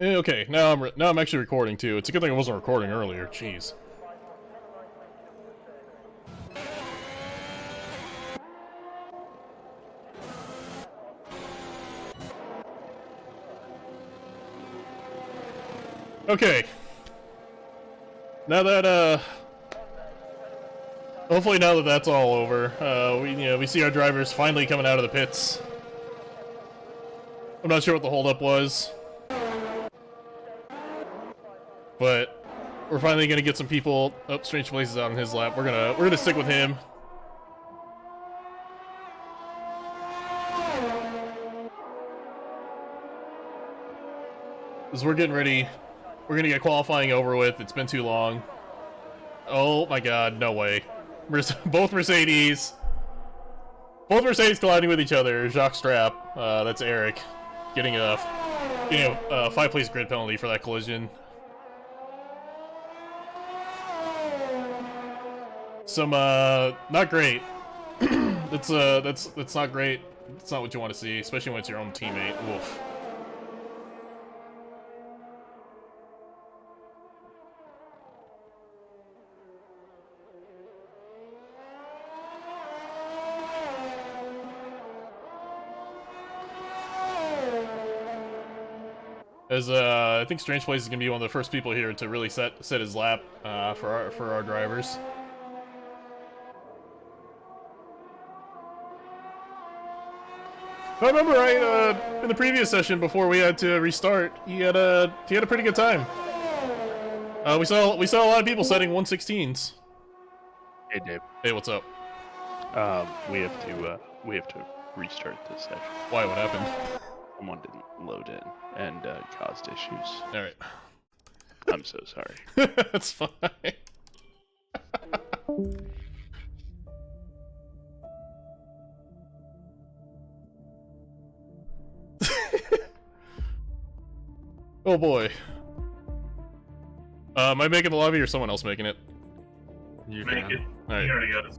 Okay, now I'm actually recording too. It's a good thing I wasn't recording earlier. Jeez. Okay. Now that hopefully now that that's all over, we see our drivers finally coming out of the pits. I'm not sure what the holdup was, but we're finally gonna get some people. Oh, Strange Places out in his lap. We're gonna stick with him. Because we're getting ready. We're gonna get qualifying over with. It's been too long. Oh my god, no way. Both Mercedes colliding with each other. Jacques Strapp, that's Eric, getting a 5-place grid penalty for that collision. Some not great. that's not great. It's not what you want to see, especially when it's your own teammate. Oof. As I think Strange Place is gonna be one of the first people here to really set his lap for our drivers. If I remember right, in the previous session before we had to restart, he had a pretty good time. We saw a lot of people setting 116s. Hey Dave. Hey, what's up? We have to restart this session. Why? What happened? Someone didn't load in and caused issues. All right. I'm so sorry. That's fine. Oh boy. Am I making the lobby or someone else making it? You make it. All right. You already got it.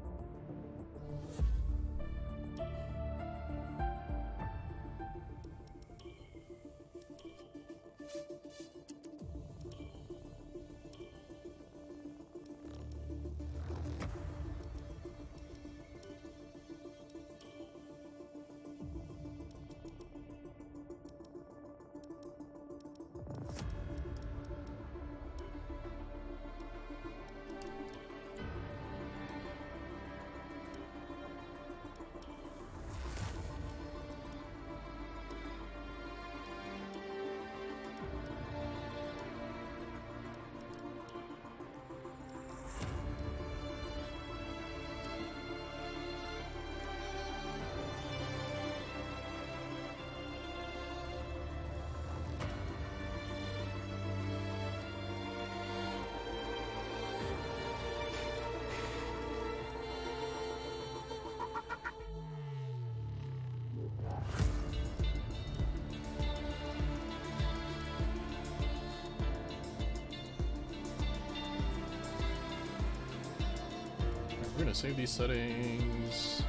We're gonna save these settings.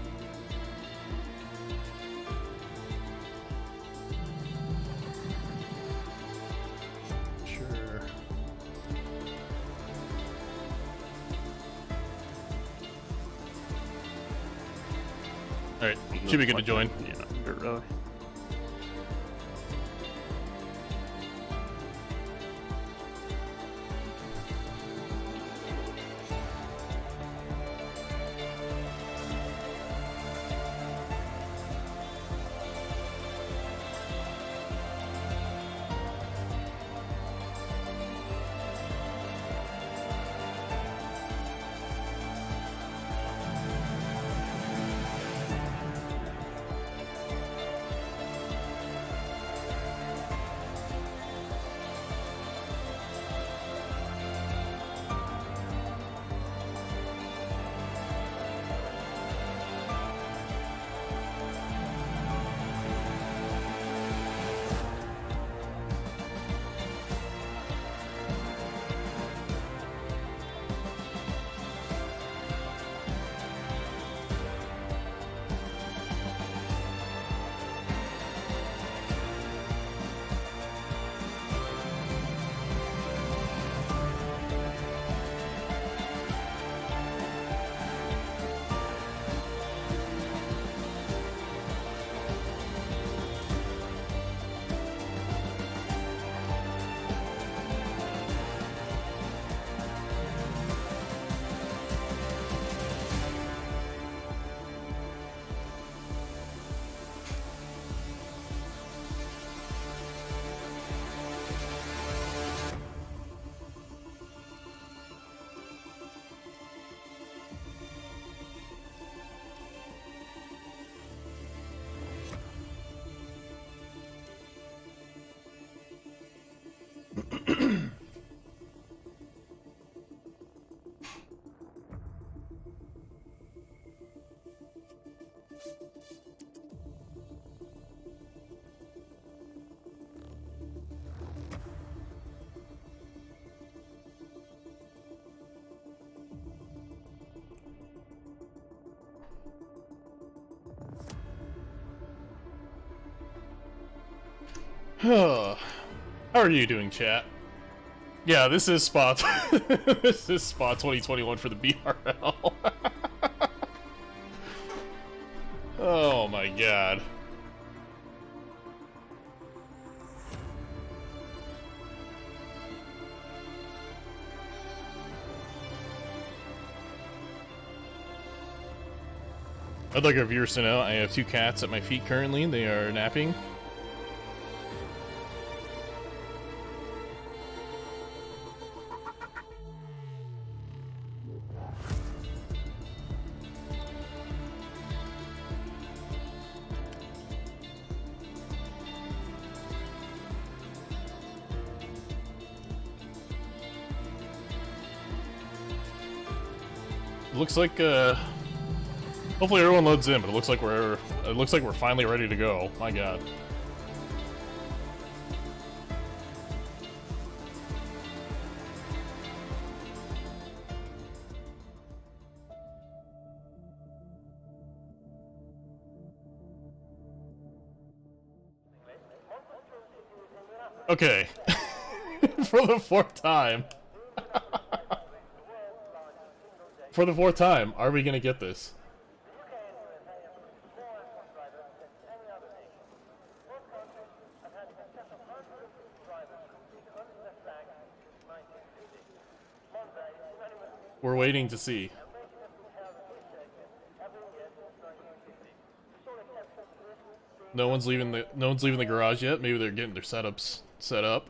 Sure. Alright, should be good to join. Yeah, really. How are you doing, chat? Yeah, this is spot. This is spot 2021 for the BRL. Oh my god. I'd like our viewers to know I have 2 cats at my feet currently. They are napping. It looks like hopefully everyone loads in, but it looks like we're finally ready to go. My god. Okay. For the 4th time. For the 4th time, are we gonna get this? We're waiting to see. No one's leaving the garage yet. Maybe they're getting their setups set up.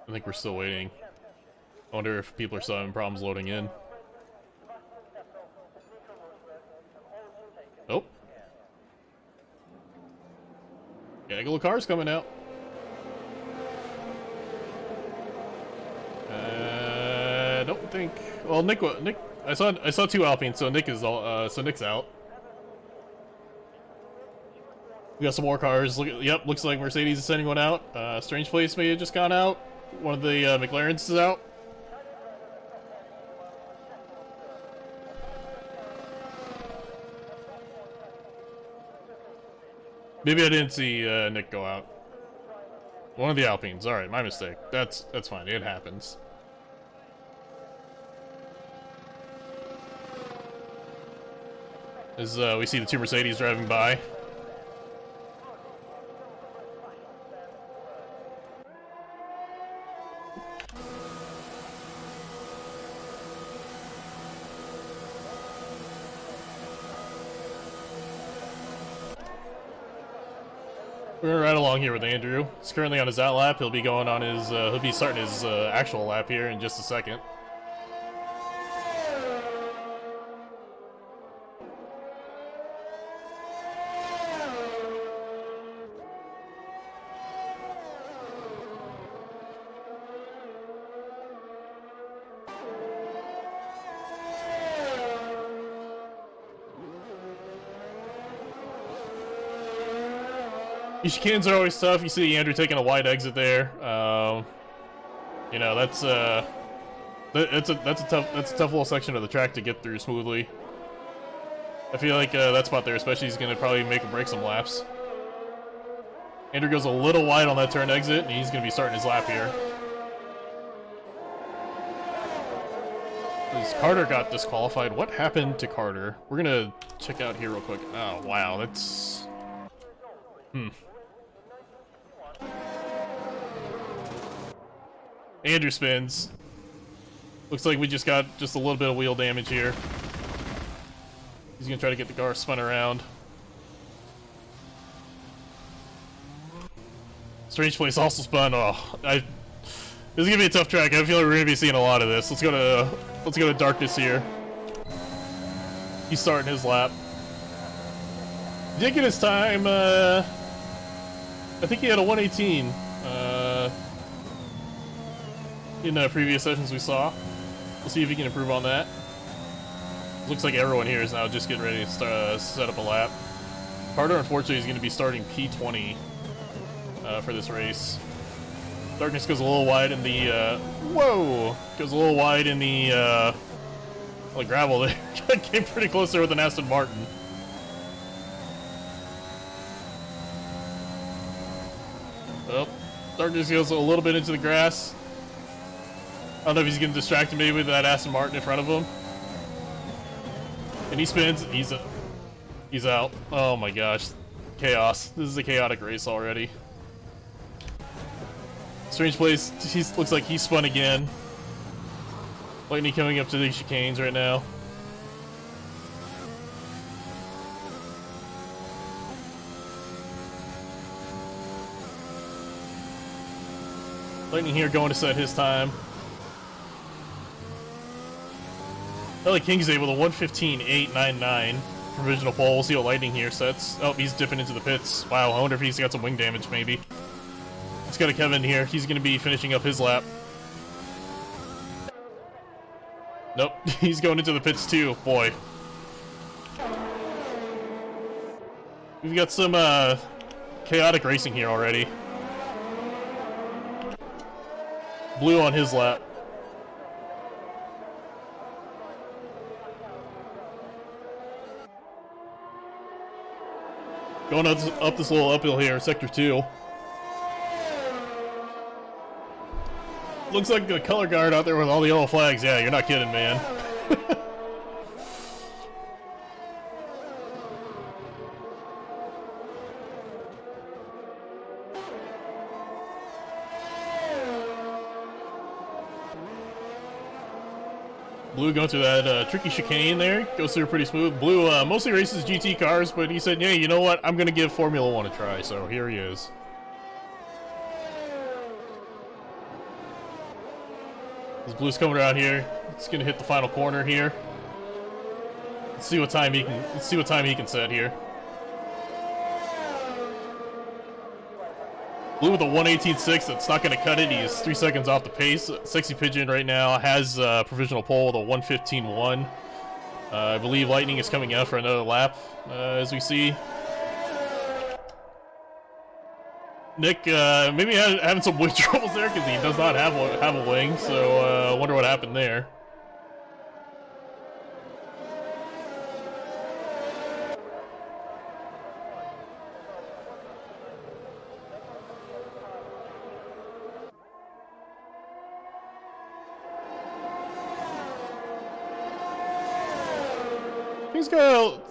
I think we're still waiting. I wonder if people are still having problems loading in. Oh. Gaggle of cars coming out. I don't think. Well, Nick. I saw 2 Alpines, so Nick is all. So Nick's out. We got some more cars. Yep, looks like Mercedes is sending one out. Strange Place may have just gone out. One of the McLarens is out. Maybe I didn't see Nick go out. One of the Alpines. All right, my mistake. That's fine. It happens. As we see the 2 Mercedes driving by. We're gonna ride along here with Andrew. He's currently on his out lap. He'll be going on his. He'll be starting his actual lap here in just a second. These chicanes are always tough. You see Andrew taking a wide exit there. You know, that's a tough little section of the track to get through smoothly. I feel like that spot there, especially, he's gonna probably make or break some laps. Andrew goes a little wide on that turn exit, and he's gonna be starting his lap here. Because Carter got disqualified. What happened to Carter? We're gonna check out here real quick. Oh wow, that's Andrew spins. Looks like we just got just a little bit of wheel damage here. He's gonna try to get the car spun around. Strange Place also spun. Oh, This is gonna be a tough track. I feel like we're gonna be seeing a lot of this. Let's go to Darkness here. He's starting his lap. Did get his time. I think he had a 118 in previous sessions we saw. We'll see if he can improve on that. Looks like everyone here is now just getting ready to start, set up a lap. Carter, unfortunately, is going to be starting P20 for this race. Darkness goes a little wide in the, goes a little wide in the, gravel there. Came pretty close there with an Aston Martin. Well, Darkness goes a little bit into the grass. I don't know if he's getting distracted maybe with that Aston Martin in front of him. And he spins. He's out. Oh my gosh. Chaos. This is a chaotic race already. Strange place. Looks like he spun again. Lightning coming up to these chicanes right now. Lightning here going to set his time. LA King's able to 1:15.899 provisional pole. We'll see what Lightning here sets. Oh, he's dipping into the pits. Wow, I wonder if he's got some wing damage maybe. Let's go to Kevin here. He's going to be finishing up his lap. Nope, he's going into the pits too. Boy. We've got some chaotic racing here already. Blue on his lap. Going up this little uphill here, Sector 2. Looks like a color guard out there with all the yellow flags. Yeah, you're not kidding, man. Blue going through that tricky chicane there. Goes through pretty smooth. Blue mostly races GT cars, but he said, yeah, you know what? I'm going to give Formula 1 a try. So here he is. This Blue's coming around here. It's going to hit the final corner here. Let's see what time he can set here. Blue with a 1:18.6. That's not going to cut it. He is 3 seconds off the pace. Sexy Pigeon right now has provisional pole with a 1:15.1. I believe Lightning is coming out for another lap, as we see. Nick maybe having some wing troubles there because he does not have a wing. So I wonder what happened there.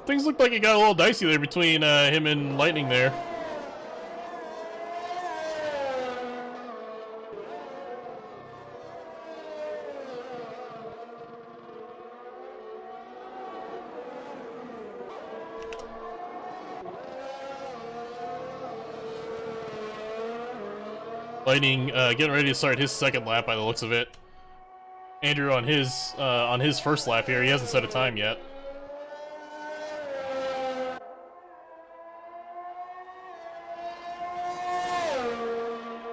Things look like it got a little dicey there between him and Lightning there. Lightning getting ready to start his second lap by the looks of it. Andrew on his first lap here. He hasn't set a time yet.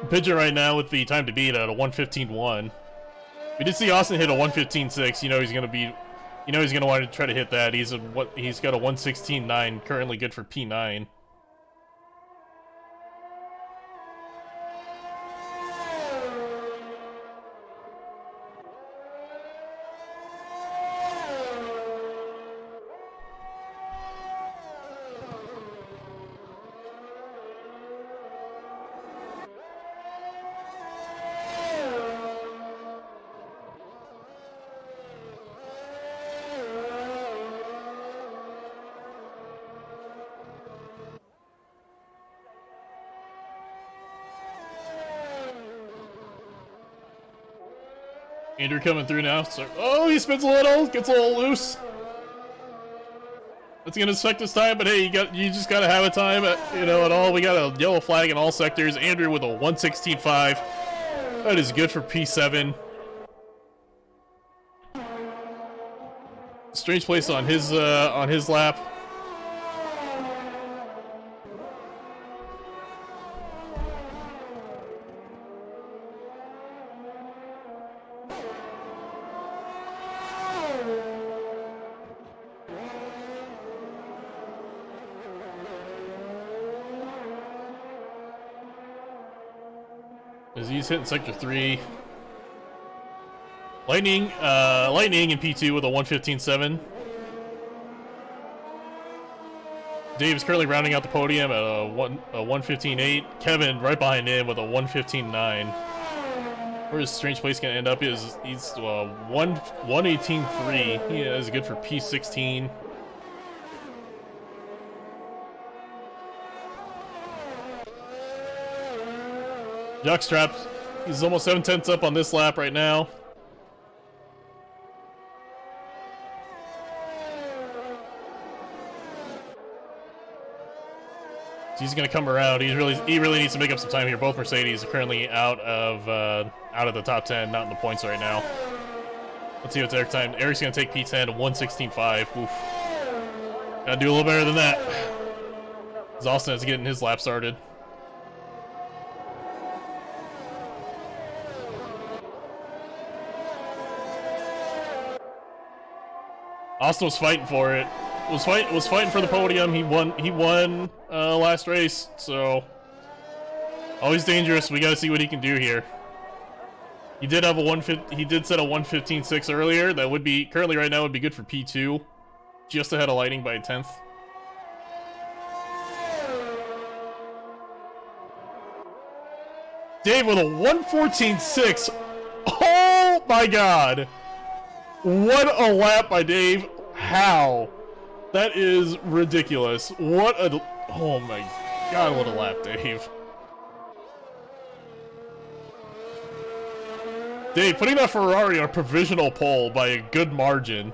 Pigeon right now with the time to beat at a 1:15.1. We did see Austin hit a 1:15.6. You know he's gonna want to try to hit that. He's got a 1:16.9, currently good for P9. Andrew coming through now. So, oh, he spins a little, gets a little loose. That's gonna affect his time, but hey, you just gotta have a time at all. We got a yellow flag in all sectors. Andrew with a 1:16.5. That is good for P7. Strange place on his lap. As he's hitting sector 3. Lightning in P2 with a 1:15.7. Dave is currently rounding out the podium at a 1:15.8. Kevin right behind him with a 1:15.9. Where his strange place gonna end up is he's 1:18.3. He is good for P16. Jockstrap, he's almost 7/10 up on this lap right now. So he's gonna come around. He really needs to make up some time here. Both Mercedes are currently out of the top 10, not in the points right now. Let's see what's Eric time. Eric's gonna take P10 to 1:16.5. Oof. Gotta do a little better than that. As Austin is getting his lap started. Austin was fighting for it. Was fighting for the podium. He won last race. So always dangerous. We got to see what he can do here. He did have he did set a 1:15.6 earlier. That would be currently right now would be good for P2, just ahead of Lighting by a 10th. Dave with a 1:14.6. Oh my God! What a lap by Dave. How? That is ridiculous. What a... Oh my God, what a lap, Dave. Dave, putting that Ferrari on a provisional pole by a good margin.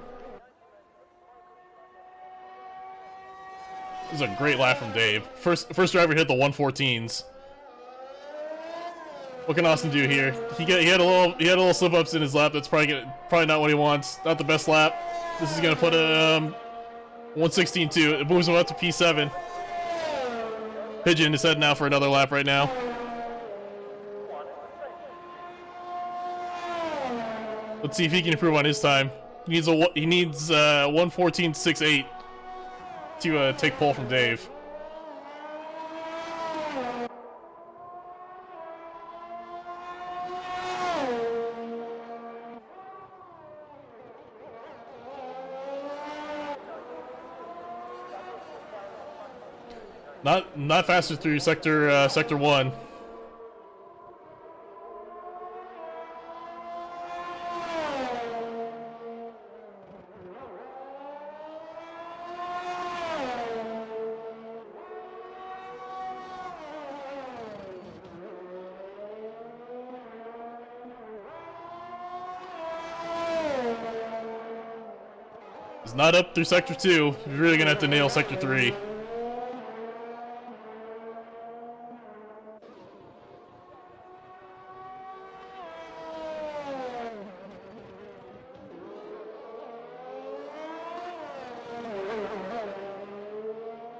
This is a great lap from Dave. First driver hit the 1:14s. What can Austin do here? He had a little slip ups in his lap. That's probably not what he wants. Not the best lap. This is gonna put a 1:16.2. It moves him up to P7. Pigeon is heading out for another lap right now. Let's see if he can improve on his time. He needs 1:14.68 to take pole from Dave. Not faster through sector 1. He's not up through sector 2. He's really gonna have to nail sector 3.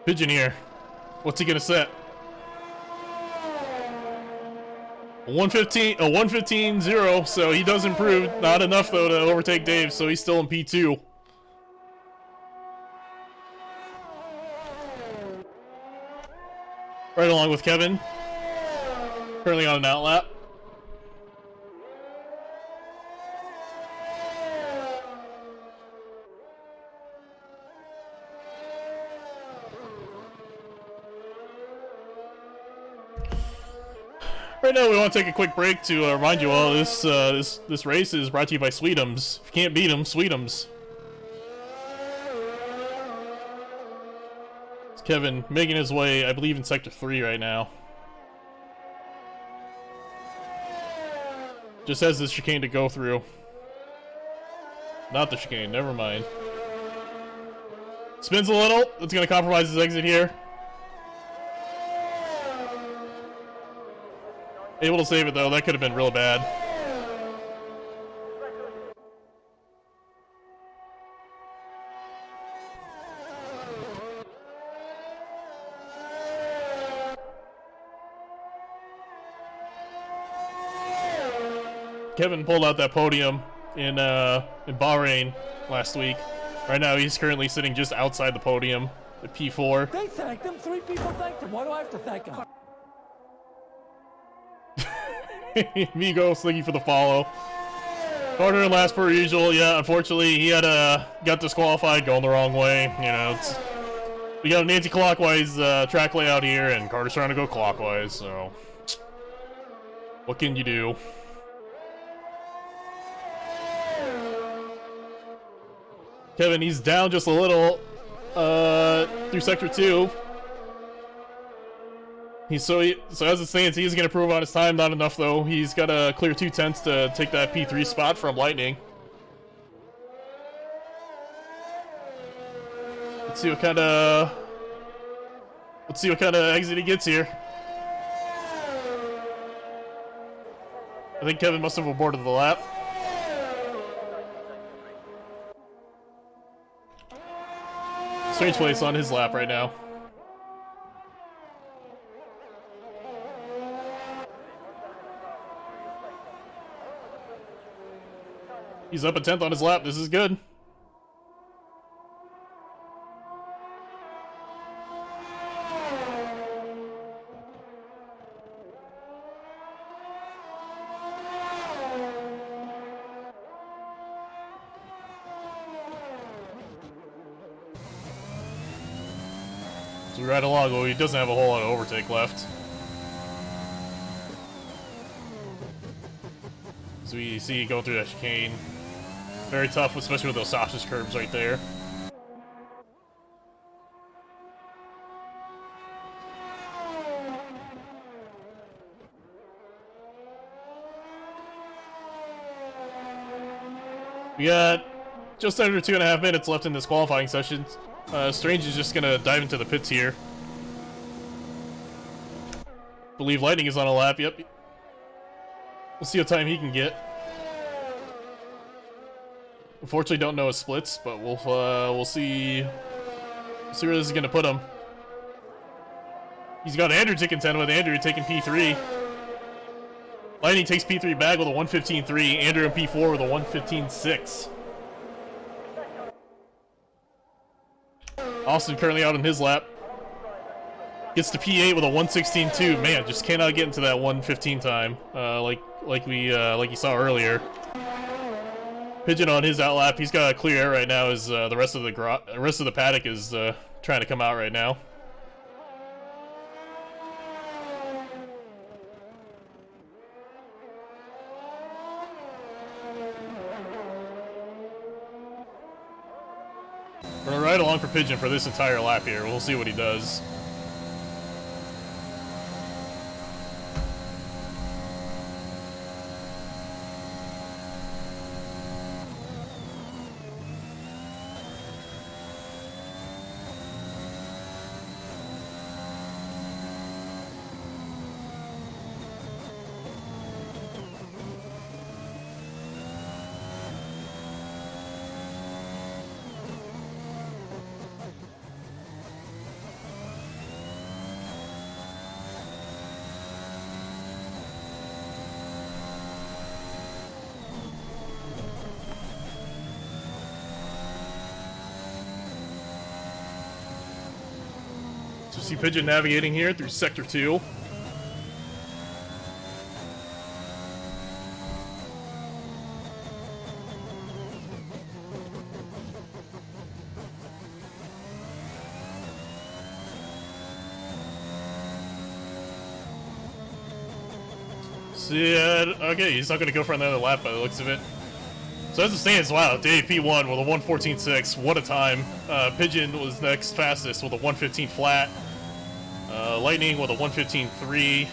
Pigeon here. What's he gonna set? 1:15.0, so he does improve. Not enough though to overtake Dave, so he's still in P2. Right along with Kevin. Currently on an outlap. Right now, we want to take a quick break to remind you all this race is brought to you by Sweetums. If you can't beat them, Sweetums. It's Kevin making his way, I believe, in sector 3 right now. Just has this chicane to go through. Not the chicane, never mind. Spins a little. That's going to compromise his exit here. Able to save it though. That could have been real bad. Kevin pulled out that podium in Bahrain last week. Right now, he's currently sitting just outside the podium at P4. They thanked him. 3 people thanked him. Why do I have to thank him? Migos, thank you for the follow. Carter in last per usual. Yeah, unfortunately, he had got disqualified going the wrong way. You know, we got an anti-clockwise track layout here, and Carter's trying to go clockwise. So, what can you do? Kevin, he's down just a little through sector 2. So as it stands, he's gonna improve on his time. Not enough though. He's got to clear 2/10 to take that P3 spot from Lightning. Let's see what kind of exit he gets here. I think Kevin must have aborted the lap. Strange place on his lap right now. He's up a 10th on his lap. This is good. So we ride along, well, he doesn't have a whole lot of overtake left. So we see going through that chicane. Very tough, especially with those sausage curbs right there. We got just under 2.5 minutes left in this qualifying session. Strange is just gonna dive into the pits here. Believe Lightning is on a lap. Yep. We'll see what time he can get. Unfortunately, don't know his splits, but we'll see. See where this is gonna put him. He's got Andrew to contend with. Andrew taking P3. Lightning takes P3 back with a 1:15.3. Andrew in P4 with a 1:15.6. Austin currently out on his lap. Gets to P8 with a 1:16.2. Man, just cannot get into that 1:15 time, like you saw earlier. Pigeon on his outlap. He's got a clear air right now. As the rest of the paddock is trying to come out right now. We're gonna ride along for Pigeon for this entire lap here. We'll see what he does. So see Pigeon navigating here through Sector 2. See, okay, he's not going to go for another lap by the looks of it. So as it stands, wow, Dave P1 with a 1:14.6, what a time. Pigeon was next fastest with a 1:15 flat. Lightning with a 1:15.3.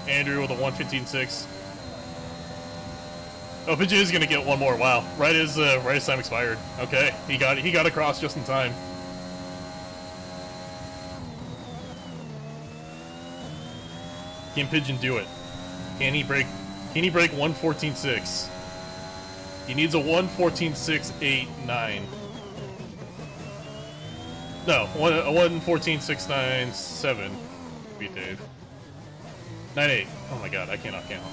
Andrew with a 1:15.6. Oh, Pigeon is going to get one more, wow. Right as time expired. Okay, he got across just in time. Can Pigeon do it? Can he break 1:14.6? He needs a 1:14.689. No, a 1:14.697. Beat Dave. 9.8. Oh my god, I cannot count.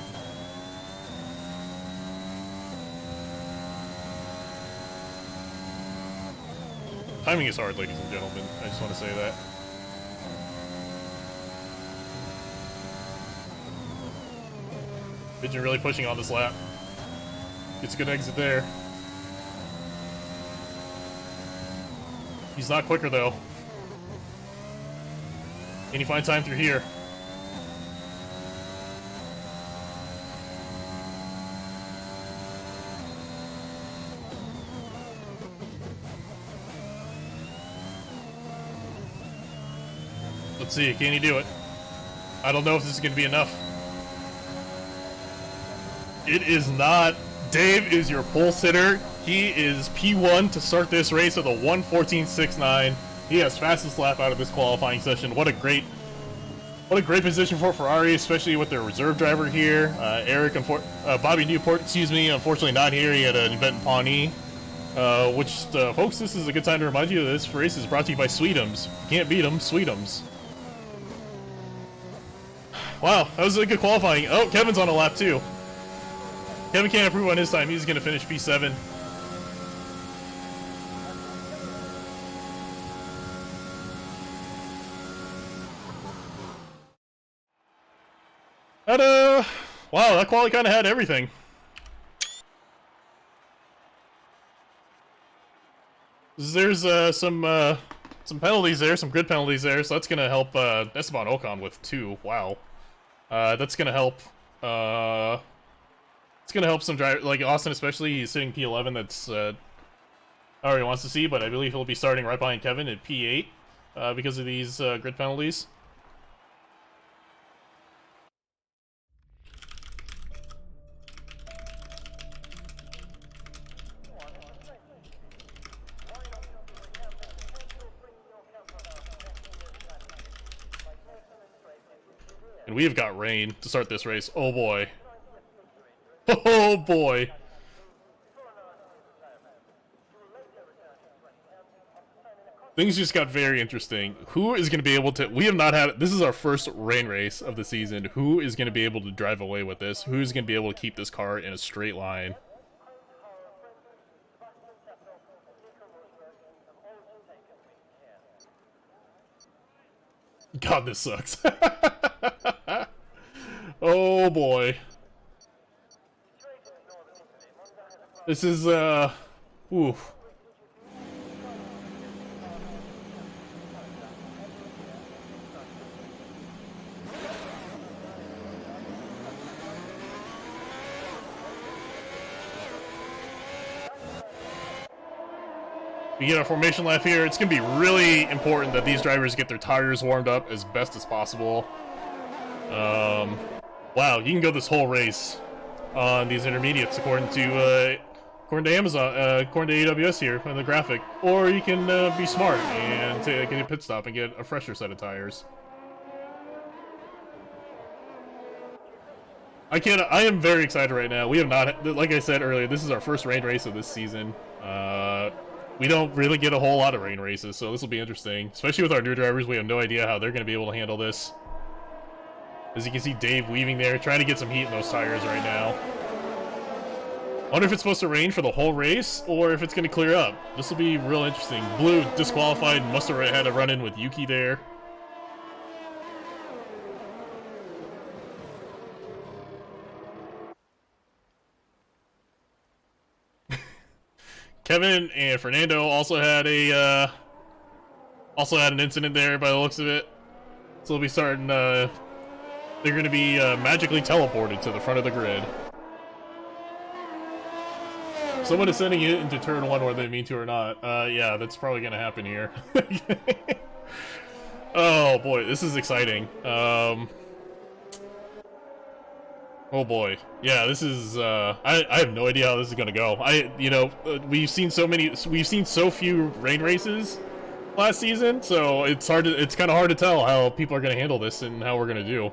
Timing is hard, ladies and gentlemen. I just want to say that. Pigeon really pushing on this lap. Gets a good exit there. He's not quicker though. Can he find time through here? Let's see, can he do it? I don't know if this is going to be enough. It is not. Dave is your pulse hitter. He is P1 to start this race with a 1:14.69. He has fastest lap out of this qualifying session. What a great position for Ferrari, especially with their reserve driver here. Bobby Newport, excuse me, unfortunately not here. He had an event in Pawnee. Folks, this is a good time to remind you that this race is brought to you by Sweetums. You can't beat them, Sweetums. Wow, that was a good qualifying. Oh, Kevin's on a lap too. Kevin can't improve on his time. He's going to finish P7. Wow, that quali kind of had everything. There's some penalties there, some grid penalties there, so that's going to help Esteban Ocon with 2. Wow. That's going to help it's gonna help some drivers, like Austin especially. He's sitting P11. That's how he wants to see, but I believe he'll be starting right behind Kevin at P8 because of these grid penalties. And we have got rain to start this race. Oh boy. Oh boy. Things just got very interesting. Who is going to be able to... We have not had... This is our first rain race of the season. Who is going to be able to drive away with this? Who's going to be able to keep this car in a straight line? God, this sucks. Oh boy. This is, oof. We get our formation lap here. It's going to be really important that these drivers get their tires warmed up as best as possible. Wow, you can go this whole race on these intermediates according to Amazon, according to AWS here on the graphic. Or you can be smart and take a pit stop and get a fresher set of tires. I am very excited right now. We have not, like I said earlier, this is our first rain race of this season. We don't really get a whole lot of rain races, so this will be interesting. Especially with our new drivers, we have no idea how they're going to be able to handle this. As you can see, Dave weaving there, trying to get some heat in those tires right now. I wonder if it's supposed to rain for the whole race, or if it's going to clear up. This will be real interesting. Blue disqualified, must have had a run-in with Yuki there. Kevin and Fernando also had an incident there by the looks of it. So they'll be starting, they're going to be magically teleported to the front of the grid. Someone is sending it into turn 1 whether they mean to or not. Yeah, that's probably going to happen here. Oh boy, this is exciting. Oh boy, yeah, this is, I have no idea how this is gonna go. We've seen so few rain races last season, so it's kind of hard to tell how people are gonna handle this and how we're gonna do.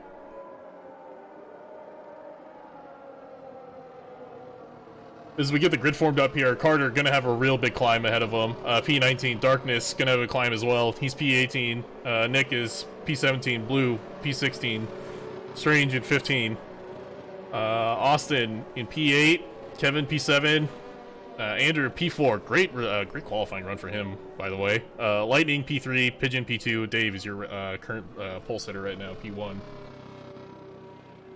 As we get the grid formed up here, Carter gonna have a real big climb ahead of him. P19, Darkness gonna have a climb as well. He's P18. Nick is P17. Blue P16. Strange in 15. Austin in P8. Kevin P7. Andrew P4. Great qualifying run for him, by the way. Lightning P3. Pigeon P2. Dave is your current pole sitter right now, P1.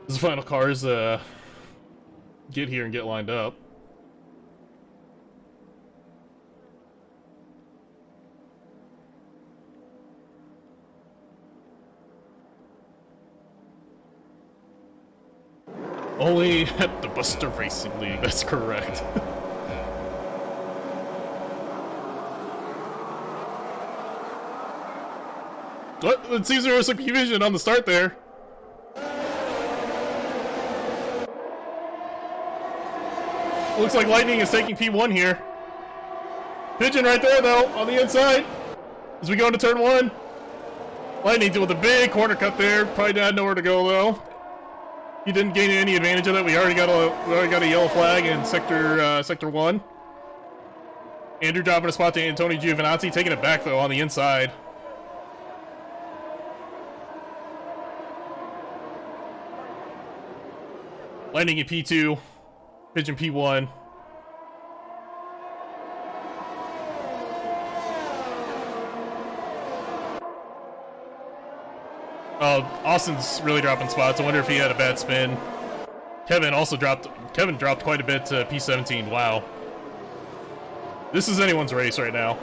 As the final cars get here and get lined up. Only at the Buster Racing League, that's correct. What? It seems there was some confusion on the start there. Looks like Lightning is taking P1 here. Pigeon right there, though, on the inside. As we go into turn 1. Lightning with a big corner cut there. Probably had nowhere to go, though. He didn't gain any advantage of it. We already got a yellow flag in sector 1. Andrew dropping a spot to Tony Giovinazzi, taking it back though on the inside. Lightning in P2, Pigeon P1. Oh, Austin's really dropping spots. I wonder if he had a bad spin. Kevin dropped quite a bit to P17. Wow. This is anyone's race right now.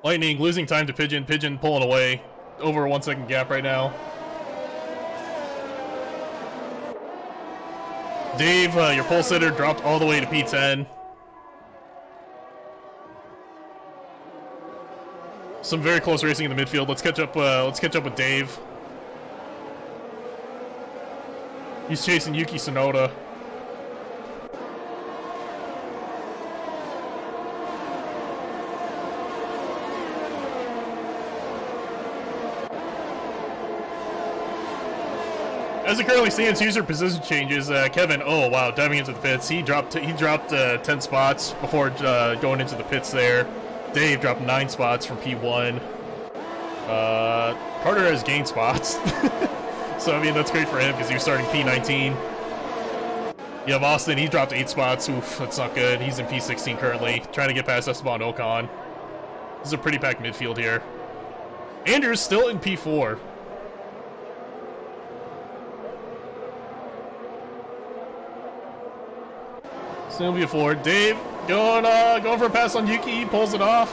Lightning losing time to Pigeon. Pigeon pulling away. Over a 1 second gap right now. Dave, your pole sitter, dropped all the way to P10. Some very close racing in the midfield. Let's catch up with Dave. He's chasing Yuki Tsunoda. As it currently stands, user position changes. Kevin, oh wow, diving into the pits. He dropped 10 spots before going into the pits there. Dave dropped 9 spots from P1. Carter has gained spots. So, I mean, that's great for him because he was starting P19. You have Austin, he dropped 8 spots. Oof, that's not good. He's in P16 currently, trying to get past Esteban Ocon. This is a pretty packed midfield here. Andrew's still in P4. Still in P4. Dave going for a pass on Yuki. He pulls it off.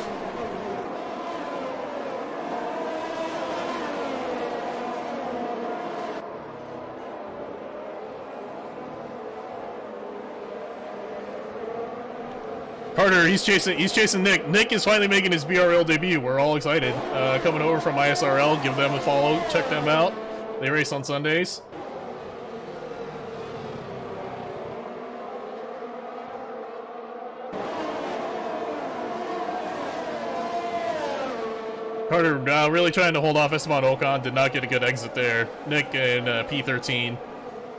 Carter, he's chasing Nick. Nick is finally making his BRL debut. We're all excited. Coming over from ISRL, give them a follow, check them out. They race on Sundays. Carter really trying to hold off Esteban Ocon. Did not get a good exit there. Nick in P13,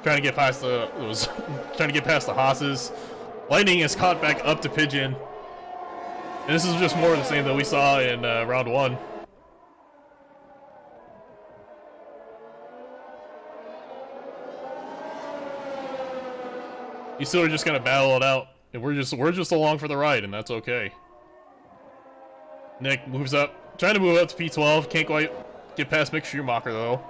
trying to get past the Haas's. Lightning is caught back up to Pigeon. And this is just more of the same that we saw in round 1. You still are just gonna battle it out, and we're just along for the ride, and that's okay. Nick moves up, trying to move up to P12. Can't quite get past Mick Schumacher though.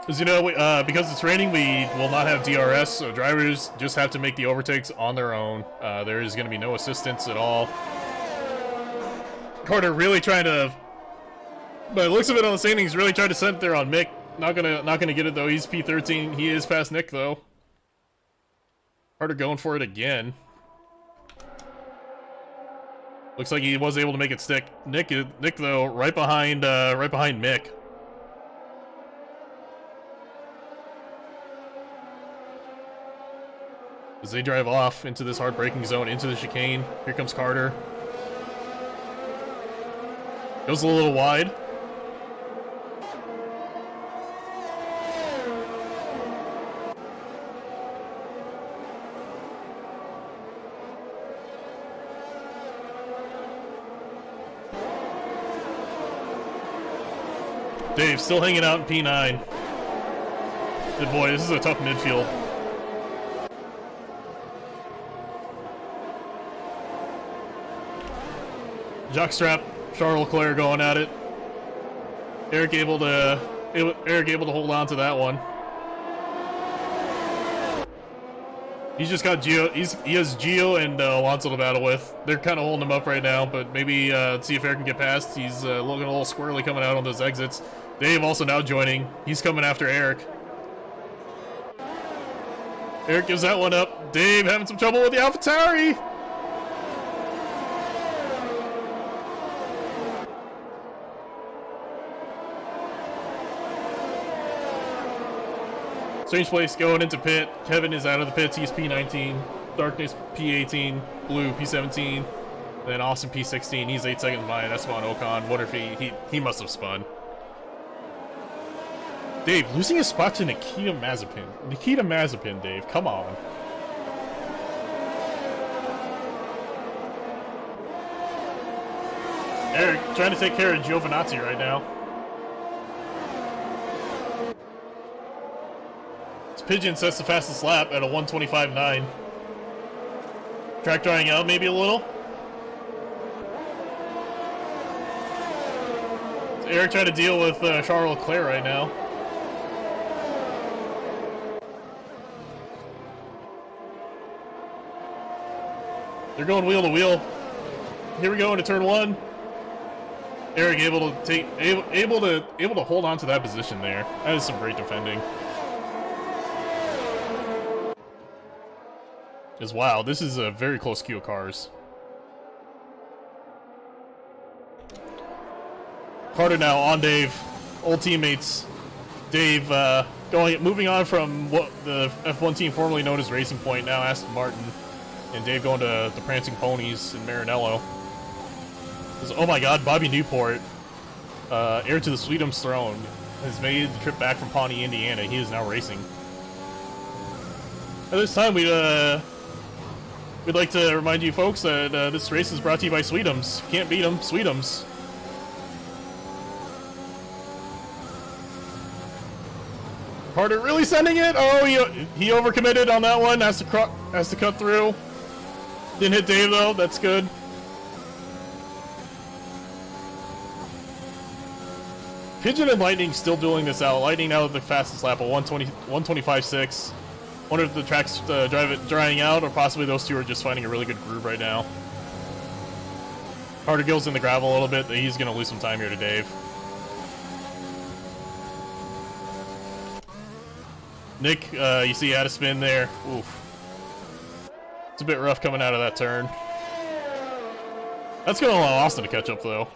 As you know, because it's raining, we will not have DRS, so drivers just have to make the overtakes on their own. There is going to be no assistance at all. Carter really trying to, by the looks of it on the standings, really tried to send it there on Mick. Not gonna get it though. He's P13. He is past Nick though. Carter going for it again. Looks like he was able to make it stick. Nick though, right behind Mick. As they drive off into this hard braking zone, into the chicane. Here comes Carter. Goes a little wide. Dave still hanging out in P9. Good boy, this is a tough midfield. Jockstrap, Charles Leclerc going at it. Eric able to hold on to that one. He's just got Gio. He has Gio and Alonso to battle with. They're kind of holding him up right now, but maybe see if Eric can get past. He's looking a little squirrely coming out on those exits. Dave also now joining. He's coming after Eric. Eric gives that one up. Dave having some trouble with the AlphaTauri. Strange place going into pit. Kevin is out of the pits. He's P19. Darkness P18. Blue P17. Then Austin P16. He's 8 seconds behind Esteban Ocon. Wonder if he must have spun. Dave losing his spot to Nikita Mazepin. Nikita Mazepin, Dave. Come on. Eric trying to take care of Giovinazzi right now. Pigeon sets the fastest lap at a 1:25.9. Track drying out maybe a little. So Eric trying to deal with Charles Leclerc right now. They're going wheel to wheel. Here we go into turn 1. Eric able to hold on to that position there. That is some great defending. Wow, this is a very close queue of cars. Carter now on Dave, old teammates. Dave moving on from what the F1 team formerly known as Racing Point, now Aston Martin, and Dave going to the Prancing Ponies in Maranello. Oh my God, Bobby Newport, heir to the Sweetums throne, has made the trip back from Pawnee, Indiana. He is now racing. At this time, we'd like to remind you folks that this race is brought to you by Sweetums. Can't beat them, Sweetums. Carter really sending it? Oh, he overcommitted on that one. Has to cut through. Didn't hit Dave though. That's good. Pigeon and Lightning still dueling this out. Lightning now at the fastest lap, a 1:25.6. Wonder if the track's drying out, or possibly those two are just finding a really good groove right now. Carter goes in the gravel a little bit. He's going to lose some time here to Dave. Nick, you see, had a spin there. Oof. It's a bit rough coming out of that turn. That's going to allow Austin to catch up, though.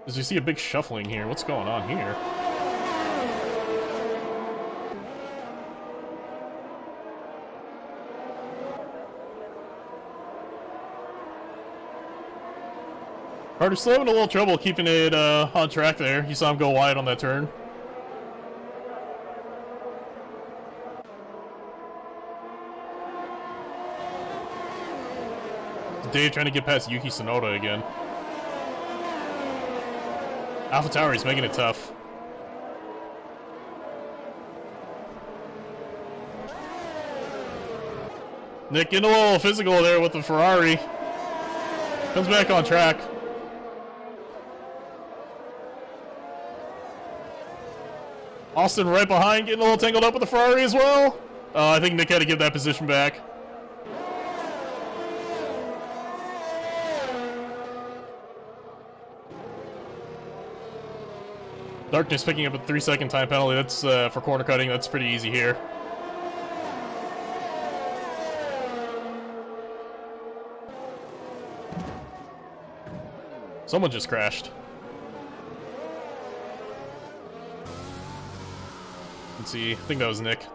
As we see a big shuffling here. What's going on here? Carter's still having a little trouble keeping it on track there. You saw him go wide on that turn. Dave trying to get past Yuki Tsunoda again. AlphaTauri's making it tough. Nick getting a little physical there with the Ferrari. Comes back on track. Austin right behind, getting a little tangled up with the Ferrari as well. I think Nick had to give that position back. Darkness picking up a 3-second time penalty. That's for corner cutting. That's pretty easy here. Someone just crashed. Let's see. I think that was Nick.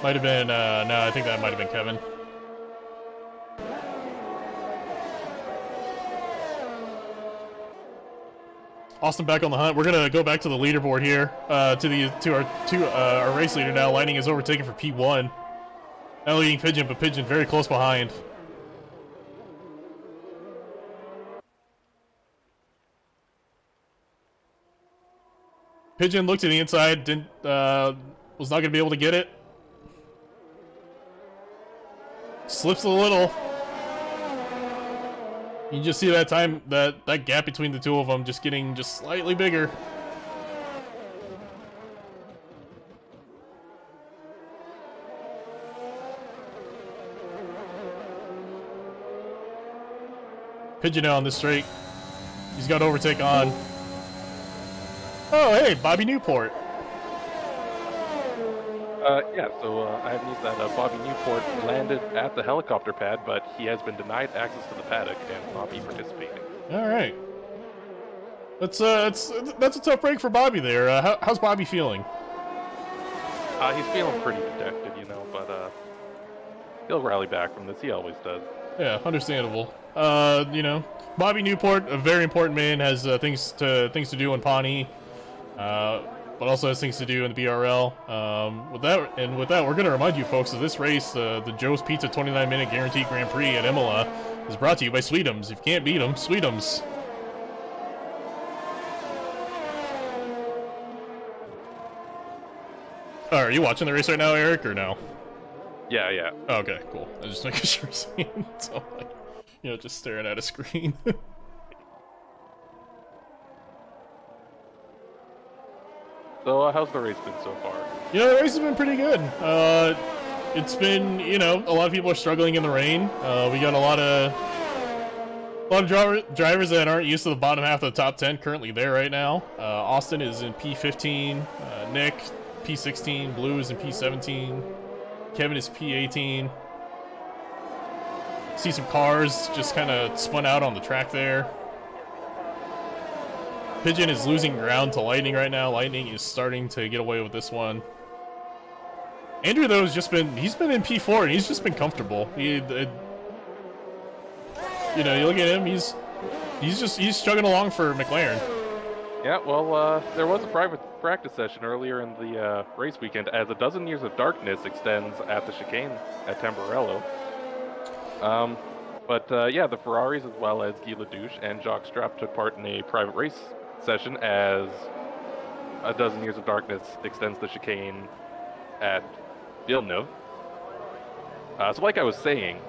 Might have been, no, I think that might have been Kevin. Austin back on the hunt. We're gonna go back to the leaderboard here, to our race leader now. Lightning is overtaken for P1. Now leading Pigeon, but Pigeon very close behind. Pigeon looked to the inside, didn't, was not gonna be able to get it. Slips a little. You can just see that time, that gap between the two of them just getting just slightly bigger. Pigeon now on this straight. He's got overtake on. Oh, hey, Bobby Newport. Yeah, so I have news that Bobby Newport landed at the helicopter pad, but he has been denied access to the paddock and will not be participating. All right. That's a tough break for Bobby there. How's Bobby feeling? He's feeling pretty dejected, you know, but he'll rally back from this. He always does. Yeah, understandable. You know, Bobby Newport, a very important man, has things to do in Pawnee, but also has things to do in the BRL. With that, we're gonna remind you folks of this race, the Joe's Pizza 29-minute guaranteed Grand Prix at Imola, is brought to you by Sweetums. If you can't beat them, Sweetums. Oh, are you watching the race right now, Eric, or no? Yeah, yeah. Oh, okay, cool. I was just making sure seeing, so like, you know, just staring at a screen. So, how's the race been so far? You know, the race has been pretty good. It's been, you know, a lot of people are struggling in the rain. We got a lot of drivers that aren't used to the bottom half of the top 10 currently there right now. Austin is in P15, Nick P16, Blue is in P17, Kevin is P18. See some cars just kind of spun out on the track there. Pigeon is losing ground to Lightning right now. Lightning is starting to get away with this one. Andrew, though, he's been in P4 and he's just been comfortable. You know, you look at him, he's chugging along for McLaren. Yeah, well, there was a private practice session earlier in the race weekend as a dozen years of darkness extends at the chicane at Tamburello. Yeah, the Ferraris as well as Guy Ledouche and Jacques Strapp took part in a private race session as a dozen years of darkness extends the chicane at Villeneuve. So like I was saying,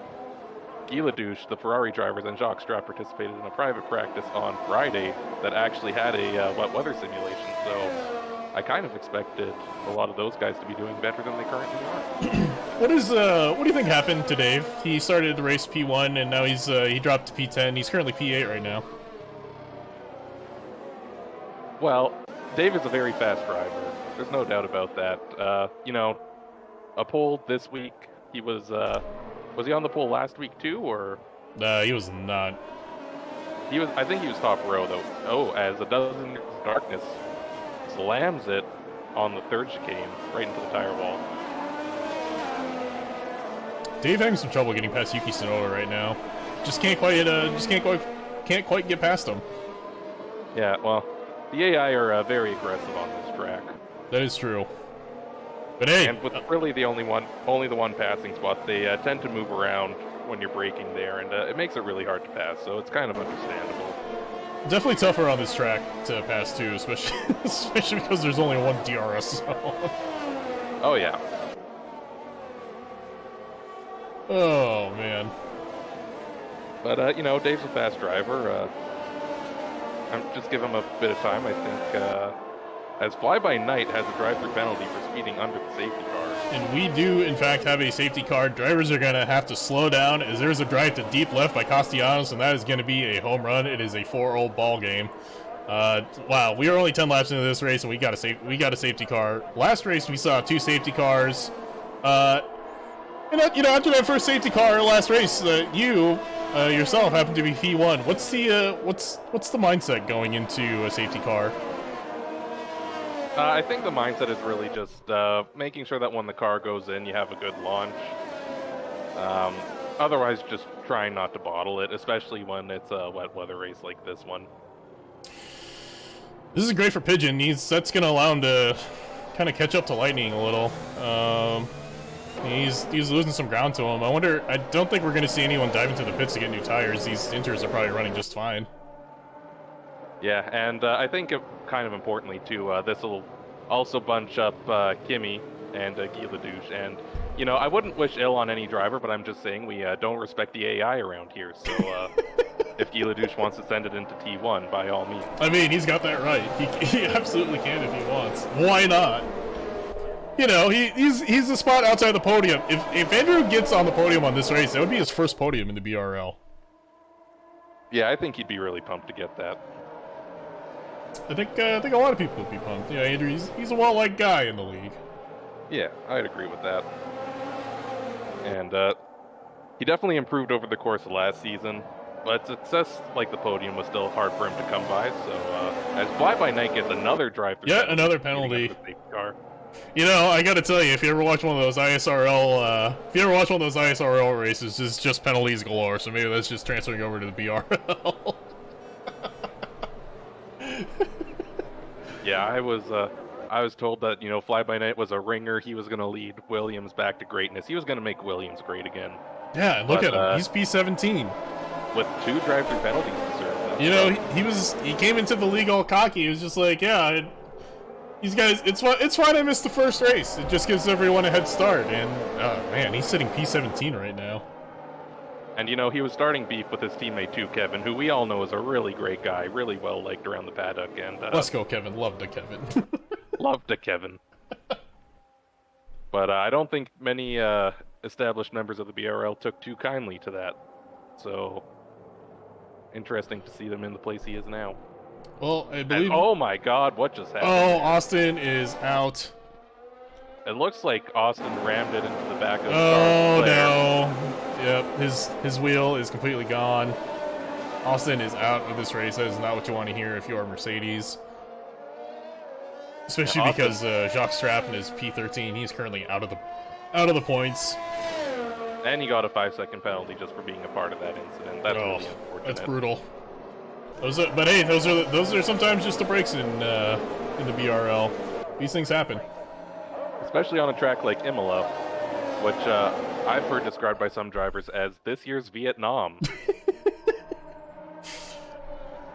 Guy Ledouche, the Ferrari drivers, and Jacques Strapp participated in a private practice on Friday that actually had a wet weather simulation, so I kind of expected a lot of those guys to be doing better than they currently are. What do you think happened to Dave? He started the race P1 and now he dropped to P10. He's currently P8 right now. Well, Dave is a very fast driver. There's no doubt about that. You know, a pole this week. He was he on the pole last week too, or? He was not. He was. I think he was top row though. Oh, as a dozen years of darkness slams it on the third chicane right into the tire wall. Dave having some trouble getting past Yuki Tsunoda right now. Can't quite get past him. Yeah, well, the AI are very aggressive on this track. That is true. But hey, and with really the only the one passing spot, they tend to move around when you're braking there, and it makes it really hard to pass. So it's kind of understandable. Definitely tougher on this track to pass too, especially because there's only one DRS zone. Oh yeah. Oh man. But you know, Dave's a fast driver. I'm just give him a bit of time. I think as Fly By Night has a drive-through penalty for speeding under the safety car. And we do, in fact, have a safety car. Drivers are going to have to slow down as there's a drive to deep left by Castellanos, and that is going to be a home run. It is a 4-0 ball game. Wow, we are only 10 laps into this race, and we got a safety car. Last race, we saw 2 safety cars. You know, after that first safety car last race, you yourself happen to be P1. What's the mindset going into a safety car? I think the mindset is really just making sure that when the car goes in, you have a good launch. Otherwise, just trying not to bottle it, especially when it's a wet weather race like this one. This is great for Pigeon. That's going to allow him to kind of catch up to Lightning a little. He's losing some ground to him. I don't think we're going to see anyone dive into the pits to get new tires. These inters are probably running just fine. Yeah, and I think kind of importantly too, this will also bunch up Kimmy and Guy Ledouche. And, you know, I wouldn't wish ill on any driver, but I'm just saying we don't respect the AI around here. So if Guy Ledouche wants to send it into T1, by all means. I mean, he's got that right. He absolutely can if he wants. Why not? You know, he's the spot outside the podium. If Andrew gets on the podium on this race, that would be his first podium in the BRL. Yeah, I think he'd be really pumped to get that. I think a lot of people would be pumped. Yeah, Andrew, he's a well-liked guy in the league. Yeah, I'd agree with that. And he definitely improved over the course of last season, but success like the podium was still hard for him to come by. So as Fly By Night gets another drive-through, yeah, another penalty. Car. You know, I gotta tell you, if you ever watch one of those ISRL, races, it's just penalties galore. So maybe that's just transferring over to the BRL. Yeah, I was told that, you know, Fly By Night was a ringer. He was going to lead Williams back to greatness. He was going to make Williams great again. Yeah, look at him. He's P17 with 2 drive-through penalties to serve. You know, he came into the league all cocky. He was just like, yeah, these guys, it's fine I missed the first race. It just gives everyone a head start. And man, he's sitting P17 right now. And, you know, he was starting beef with his teammate, too, Kevin, who we all know is a really great guy, really well-liked around the paddock. And let's go, Kevin. Love to Kevin. Love to Kevin. But I don't think many established members of the BRL took too kindly to that. So, interesting to see them in the place he is now. Well, I believe... And, oh my god, what just happened? Oh, Austin is out. It looks like Austin rammed it into the back of the car. Oh, no. Yep, his wheel is completely gone. Austin is out of this race. That is not what you want to hear if you are Mercedes. Especially because Jacques Strappen is P13. He's currently out of the points. And he got a 5-second penalty just for being a part of that incident. That's really unfortunate. That's brutal. But hey, those are sometimes just the breaks in the BRL. These things happen. Especially on a track like Imola, which I've heard described by some drivers as this year's Vietnam.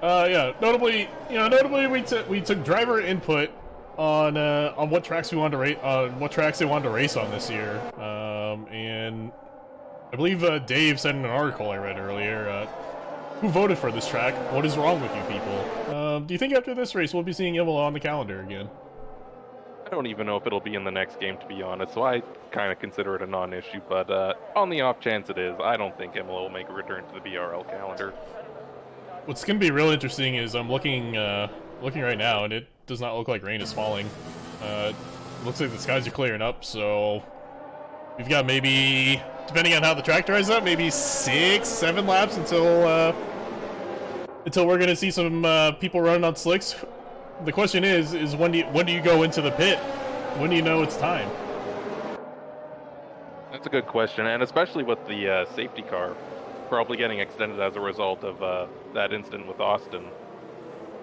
Yeah. Notably, we took driver input on what tracks we wanted to race on, what tracks they wanted to race on this year. And I believe Dave said in an article I read earlier, who voted for this track? What is wrong with you people? Do you think after this race we'll be seeing Imola on the calendar again? I don't even know if it'll be in the next game, to be honest, so I kind of consider it a non-issue, but on the off chance it is, I don't think Imola will make a return to the BRL calendar. What's going to be real interesting is I'm looking right now, and it does not look like rain is falling. Looks like the skies are clearing up, so we've got maybe, depending on how the track dries up, maybe 6-7 laps until we're going to see some people running on slicks. The question is when do you go into the pit? When do you know it's time? That's a good question, and especially with the safety car probably getting extended as a result of that incident with Austin.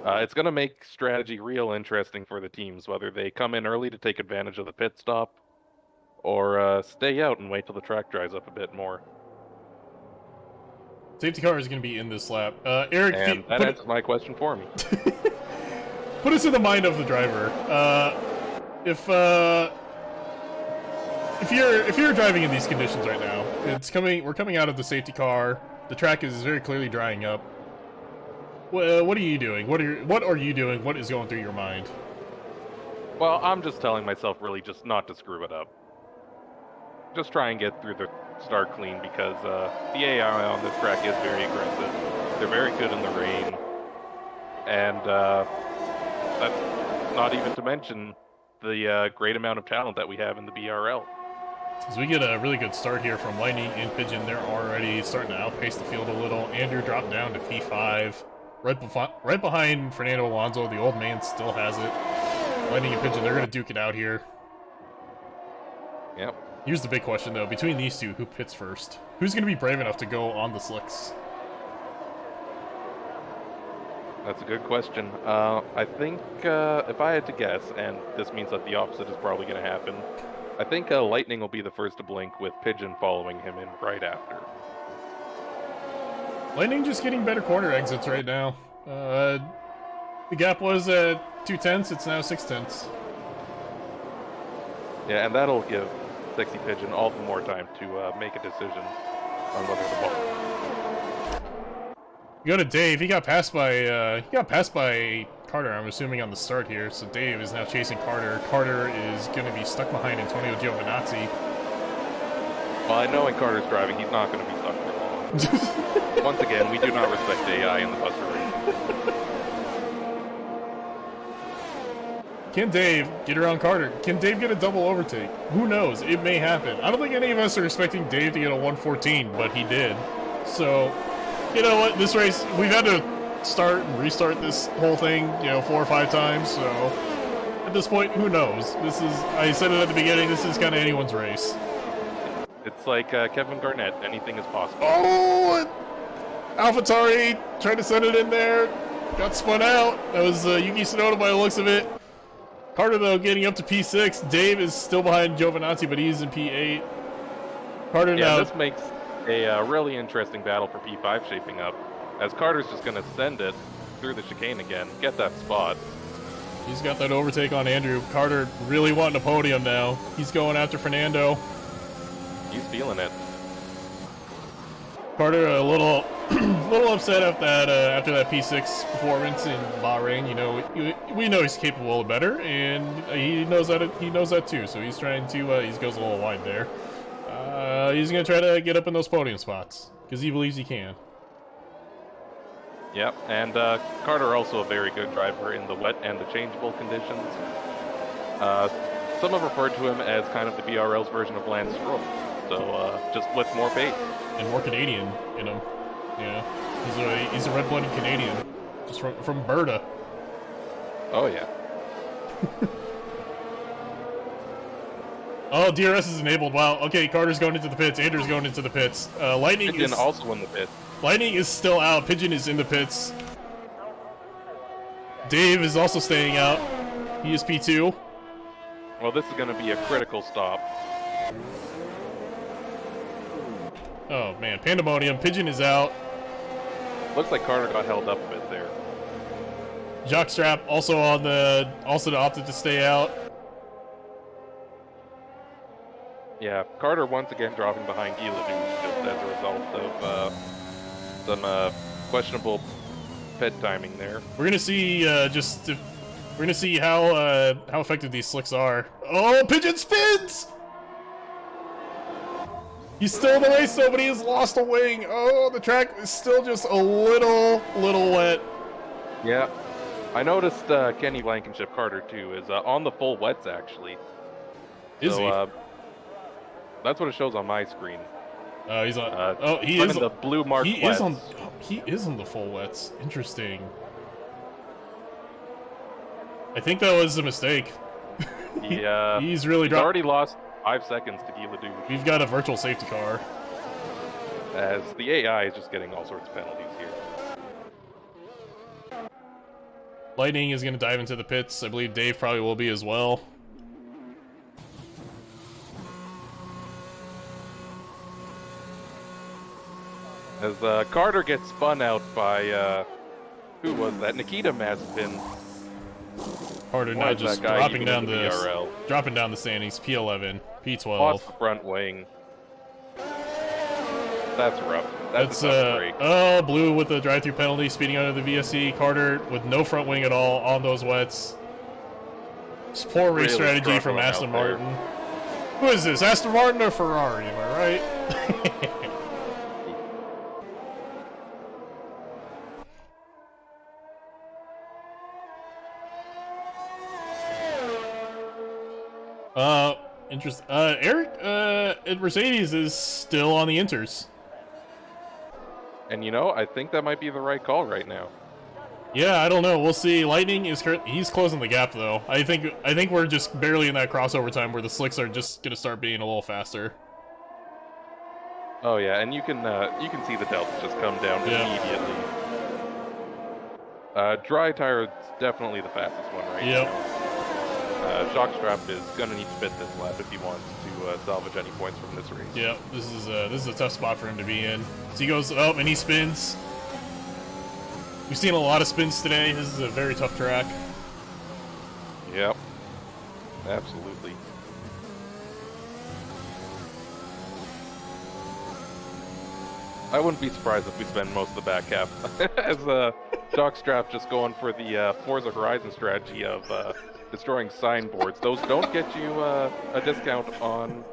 It's going to make strategy real interesting for the teams, whether they come in early to take advantage of the pit stop or stay out and wait till the track dries up a bit more. Safety car is going to be in this lap. Eric, and that answers my question for me. Put us in the mind of the driver. If you're driving in these conditions right now, we're coming out of the safety car. The track is very clearly drying up. What are you doing? What are you doing? What is going through your mind? Well, I'm just telling myself really just not to screw it up. Just try and get through the start clean because the AI on this track is very aggressive. They're very good in the rain. And that's not even to mention the great amount of talent that we have in the BRL. As we get a really good start here from Lightning and Pigeon, they're already starting to outpace the field a little. Andrew dropped down to P5. Right behind Fernando Alonso, the old man still has it. Lightning and Pigeon, they're going to duke it out here. Yep. Here's the big question, though. Between these two, who pits first? Who's going to be brave enough to go on the slicks? That's a good question. I think if I had to guess, and this means that the opposite is probably going to happen, I think Lightning will be the first to blink with Pigeon following him in right after. Lightning just getting better corner exits right now. The gap was at 2/10, it's now 6/10. Yeah, and that'll give Sexy Pigeon all the more time to make a decision on whether the ball. You go to Dave. He got passed by Carter, I'm assuming, on the start here. So Dave is now chasing Carter. Carter is going to be stuck behind Antonio Giovinazzi. Well, I know when Carter's driving, he's not going to be stuck for long. Once again, we do not respect AI in the bus race. Can Dave get around Carter? Can Dave get a double overtake? Who knows? It may happen. I don't think any of us are expecting Dave to get a 114, but he did. So, you know what? This race, we've had to start and restart this whole thing, 4 or 5 times, so at this point, who knows? This is, I said it at the beginning, this is kind of anyone's race. It's like Kevin Garnett, anything is possible. Oh! AlphaTauri tried to send it in there, got spun out. That was Yuki Tsunoda by the looks of it. Carter, though, getting up to P6. Dave is still behind Giovinazzi, but he's in P8. Carter now... This makes a really interesting battle for P5 shaping up, as Carter's just going to send it through the chicane again, get that spot. He's got that overtake on Andrew. Carter really wanting a podium now. He's going after Fernando. He's feeling it. Carter a little upset after that P6 performance in Bahrain. We know he's capable of better, and he knows that too. So he's trying to he goes a little wide there. He's gonna try to get up in those podium spots because he believes he can. Yep, and Carter also a very good driver in the wet and the changeable conditions. Some have referred to him as kind of the BRL's version of Lance Stroll, so just with more pace. And more Canadian in him. Yeah, he's a red-blooded Canadian, just from Berta. Oh yeah. Oh, DRS is enabled. Wow. Okay, Carter's going into the pits. Andrew's going into the pits. Lightning Pigeon is also in the pit. Lightning is still out. Pigeon is in the pits. Dave is also staying out. He is P2. Well, this is going to be a critical stop. Oh man, pandemonium. Pigeon is out. Looks like Carter got held up a bit there. Jockstrap also opted to stay out. Yeah, Carter once again dropping behind Guy Ledoux just as a result of some questionable pit timing there. We're gonna see we're gonna see how effective these slicks are. Oh, Pigeon spins! He's still in the race though, but he has lost a wing. Oh, the track is still just a little wet. Yeah, I noticed Kenny Blankenship Carter too is on the full wets actually. Is he? That's what it shows on my screen. He's on. He is in the blue marked He wets. He is on the full wets. Interesting. I think that was a mistake. He's really dropped. Already lost 5 seconds to Guy Ledoux. We've got a virtual safety car. As the AI is just getting all sorts of penalties here. Lightning is going to dive into the pits. I believe Dave probably will be as well. As Carter gets spun out by, who was that? Nikita Mazepin. Carter now just dropping down the standings. P11, P12. Lost the front wing. That's rough. That's a tough break. Oh, Blue with the drive-through penalty, speeding under the VSC. Carter with no front wing at all on those wets. Just poor race strategy from Aston Martin. Who is this? Aston Martin or Ferrari? Am I right? Interest. Eric, Mercedes is still on the inters. And you know, I think that might be the right call right now. Yeah, I don't know. We'll see. Lightning is he's closing the gap though. I think we're just barely in that crossover time where the slicks are just gonna start being a little faster. Oh yeah, and you can see the delta just come down immediately. Dry tire is definitely the fastest one right now. Jockstrap is gonna need to fit this lap if he wants to salvage any points from this race. Yep, this is a tough spot for him to be in. So he goes up and he spins. We've seen a lot of spins today. This is a very tough track. Yep, absolutely. I wouldn't be surprised if we spend most of the back half as Jockstrap just going for the Forza Horizon strategy of destroying signboards. Those don't get you a discount on...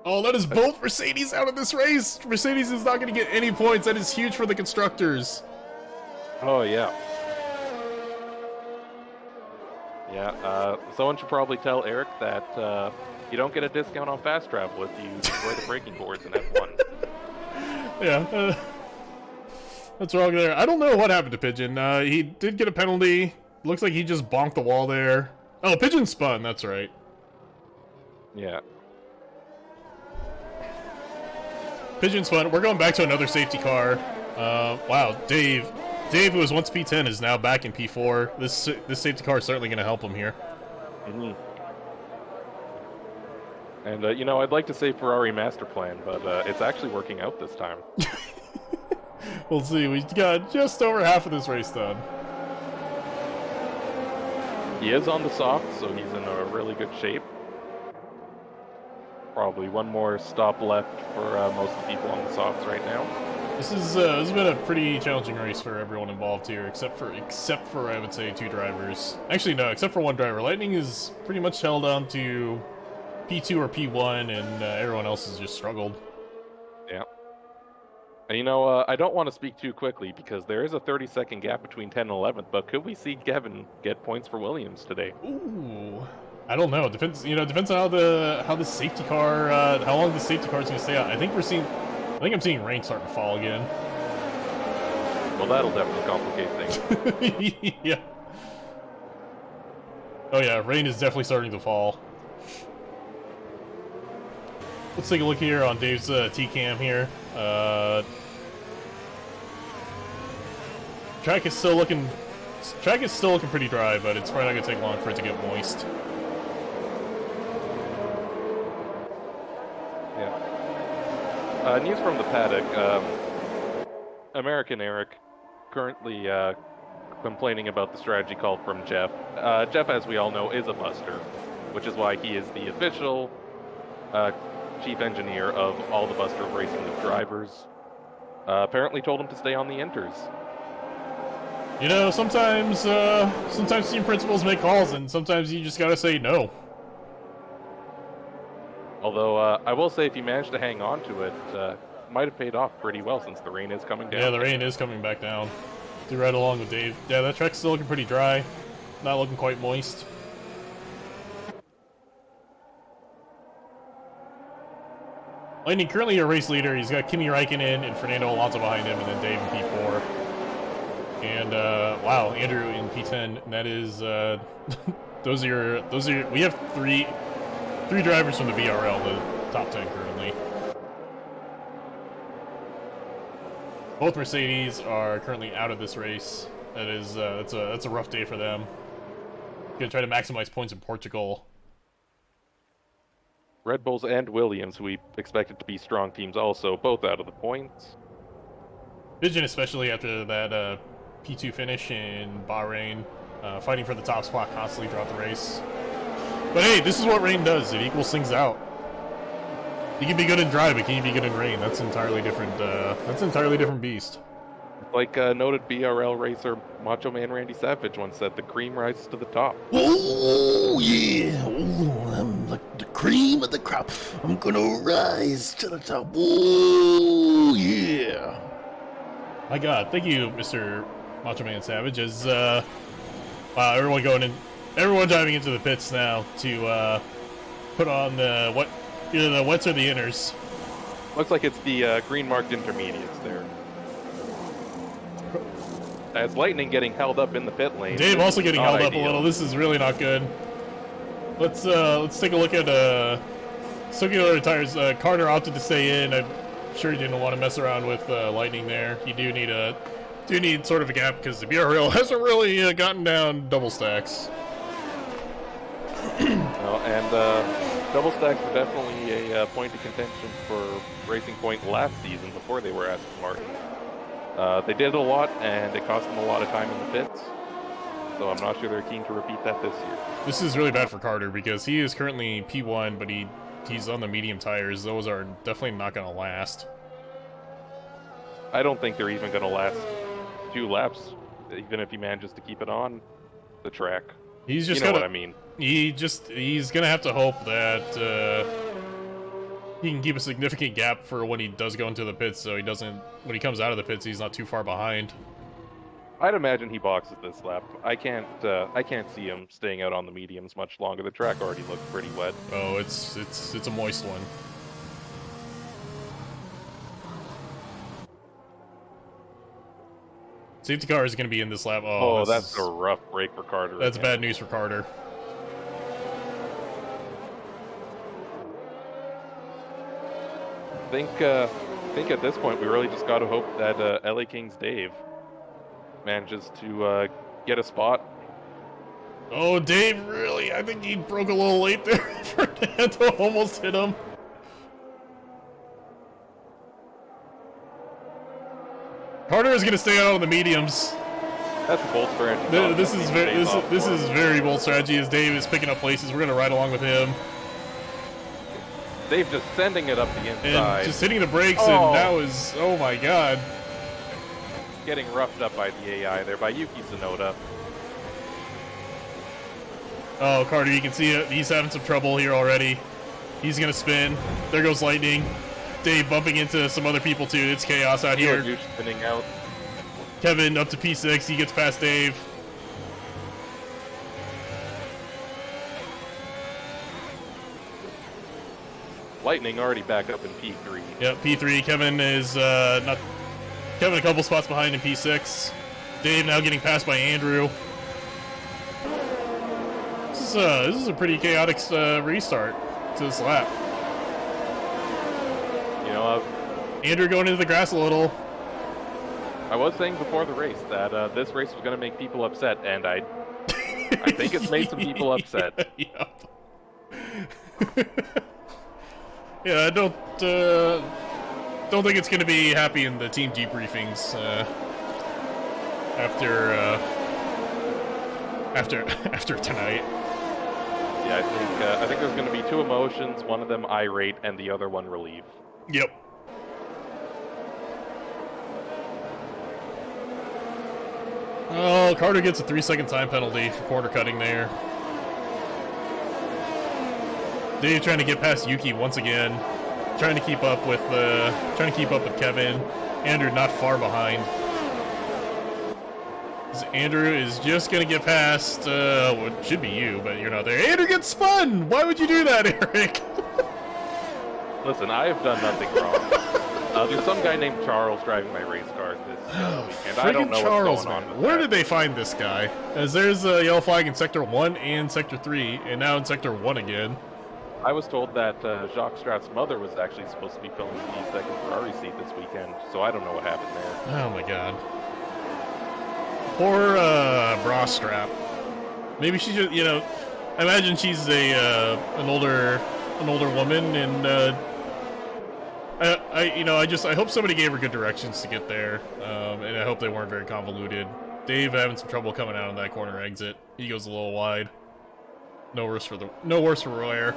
Oh, that is both Mercedes out of this race! Mercedes is not going to get any points. That is huge for the constructors. Oh, yeah. Yeah, someone should probably tell Eric that you don't get a discount on fast travel if you destroy the braking boards in F1. Yeah, that's wrong there. I don't know what happened to Pigeon. He did get a penalty. Looks like he just bonked the wall there. Oh, Pigeon spun, that's right. Yeah. Pigeon spun. We're going back to another safety car. Wow, Dave, who was once P10, is now back in P4. This safety car is certainly going to help him here. Mm-hmm. And, you know, I'd like to say Ferrari master plan, but it's actually working out this time. We'll see. We got just over half of this race done. He is on the soft, so he's in a really good shape. Probably one more stop left for most of the people on the softs right now. This has been a pretty challenging race for everyone involved here, except for I would say 2 drivers. Actually, no, except for 1 driver. Lightning is pretty much held on to P2 or P1, and everyone else has just struggled. Yeah. And you know, I don't want to speak too quickly because there is a 30-second gap between 10 and 11th, but could we see Kevin get points for Williams today? Ooh, I don't know. Depends on how the safety car, how long the safety car is going to stay out. I think I'm seeing rain starting to fall again. Well, that'll definitely complicate things. Yeah. Oh yeah, rain is definitely starting to fall. Let's take a look here on Dave's T-cam here. Track is still looking pretty dry, but it's probably not gonna take long for it to get moist. Yeah. News from the paddock. American Eric currently complaining about the strategy called from Jeff. Jeff, as we all know, is a buster, which is why he is the official chief engineer of all the Buster Racing League drivers. Apparently told him to stay on the inters. You know, sometimes team principals make calls, and sometimes you just gotta say no. Although, I will say if you managed to hang on to it, might have paid off pretty well since the rain is coming down. Yeah, the rain is coming back down. Do right along with Dave. Yeah, that track's still looking pretty dry. Not looking quite moist. Lightning currently your race leader. He's got Kimi Räikkönen and Fernando Alonso behind him, and then Dave in P4. And wow, Andrew in P10. And that is those are your. We have three drivers from the BRL, the top 10 currently. Both Mercedes are currently out of this race. That is that's a rough day for them. Gonna try to maximize points in Portugal. Red Bulls and Williams, who we expected to be strong teams also, both out of the points. Pigeon, especially after that P2 finish in Bahrain, fighting for the top spot constantly throughout the race. But hey, this is what rain does. It equals things out. You can be good in dry, but can you be good in rain? That's entirely different. That's an entirely different beast. Like noted BRL racer Macho Man Randy Savage once said, "The cream rises to the top." Oh yeah, oh, I'm like the cream of the crop. I'm gonna rise to the top. Oh yeah. My God, thank you, Mr. Macho Man Savage. As wow, everyone driving into the pits now to put on the what? Either the wets or the inners. Looks like it's the green marked intermediates there. As Lightning getting held up in the pit lane. Dave also getting Not held up a ideal. little. This is really not good. Let's take a look at circular tires. Carter opted to stay in. I'm sure he didn't want to mess around with Lightning there. You do need sort of a gap because the BRL hasn't really gotten down double stacks. Double stacks were definitely a point of contention for Racing Point last season before they were Aston Martin. They did a lot, and it cost them a lot of time in the pits. So I'm not sure they're keen to repeat that this year. This is really bad for Carter because he is currently P1, but he's on the medium tires. Those are definitely not going to last. I don't think they're even going to last 2 laps, even if he manages to keep it on the track. He's just what I mean. He's gonna have to hope that he can keep a significant gap for when he does go into the pits, so when he comes out of the pits, he's not too far behind. I'd imagine he boxes this lap. I can't see him staying out on the mediums much longer. The track already looks pretty wet. Oh, it's a moist one. Safety car is going to be in this lap. Oh, that's a rough break for Carter. That's bad news for Carter. I think at this point we really just got to hope that LA King's Dave manages to get a spot. Oh, Dave, really? I think he broke a little late there. Fernando almost hit him. Carter is going to stay out on the mediums. That's a bold strategy. This is very bold strategy as Dave is picking up places. We're going to ride along with him. Dave just sending it up the inside. And just hitting the brakes, and that was, oh my god. Getting roughed up by the AI there, by Yuki Tsunoda. Oh, Carter, you can see it. He's having some trouble here already. He's going to spin. There goes Lightning. Dave bumping into some other people too. It's chaos out here. Huge spinning out. Kevin up to P6. He gets past Dave. Lightning already back up in P3. Yep, P3. Kevin is Kevin a couple spots behind in P6. Dave now getting passed by Andrew. This is a pretty chaotic restart to this lap. You know, Andrew going into the grass a little. I was saying before the race that this race was going to make people upset, and I think it's made some people upset. Yep. Yeah, I don't think it's going to be happy in the team debriefings after tonight. Yeah, I think there's going to be 2 emotions. One of them irate, and the other one relief. Yep. Oh, Carter gets a 3-second time penalty for corner cutting there. Dave trying to get past Yuki once again, trying to keep up with Kevin. Andrew not far behind. Andrew is just gonna get past what should be you, but you're not there. Andrew gets spun. Why would you do that, Eric? Listen, I have done nothing wrong. There's some guy named Charles driving my race car this weekend. I don't know Charles, what's going on with Where that. did they find this guy? As there's a yellow flag in Sector 1 and Sector 3, and now in Sector 1 again. I was told that Jacques Stratt's mother was actually supposed to be filming the second Ferrari seat this weekend, so I don't know what happened there. Oh my god. Poor bra strap. Maybe she just, I imagine she's an older woman, and I hope somebody gave her good directions to get there, and I hope they weren't very convoluted. Dave having some trouble coming out on that corner exit. He goes a little wide. No worse for wear.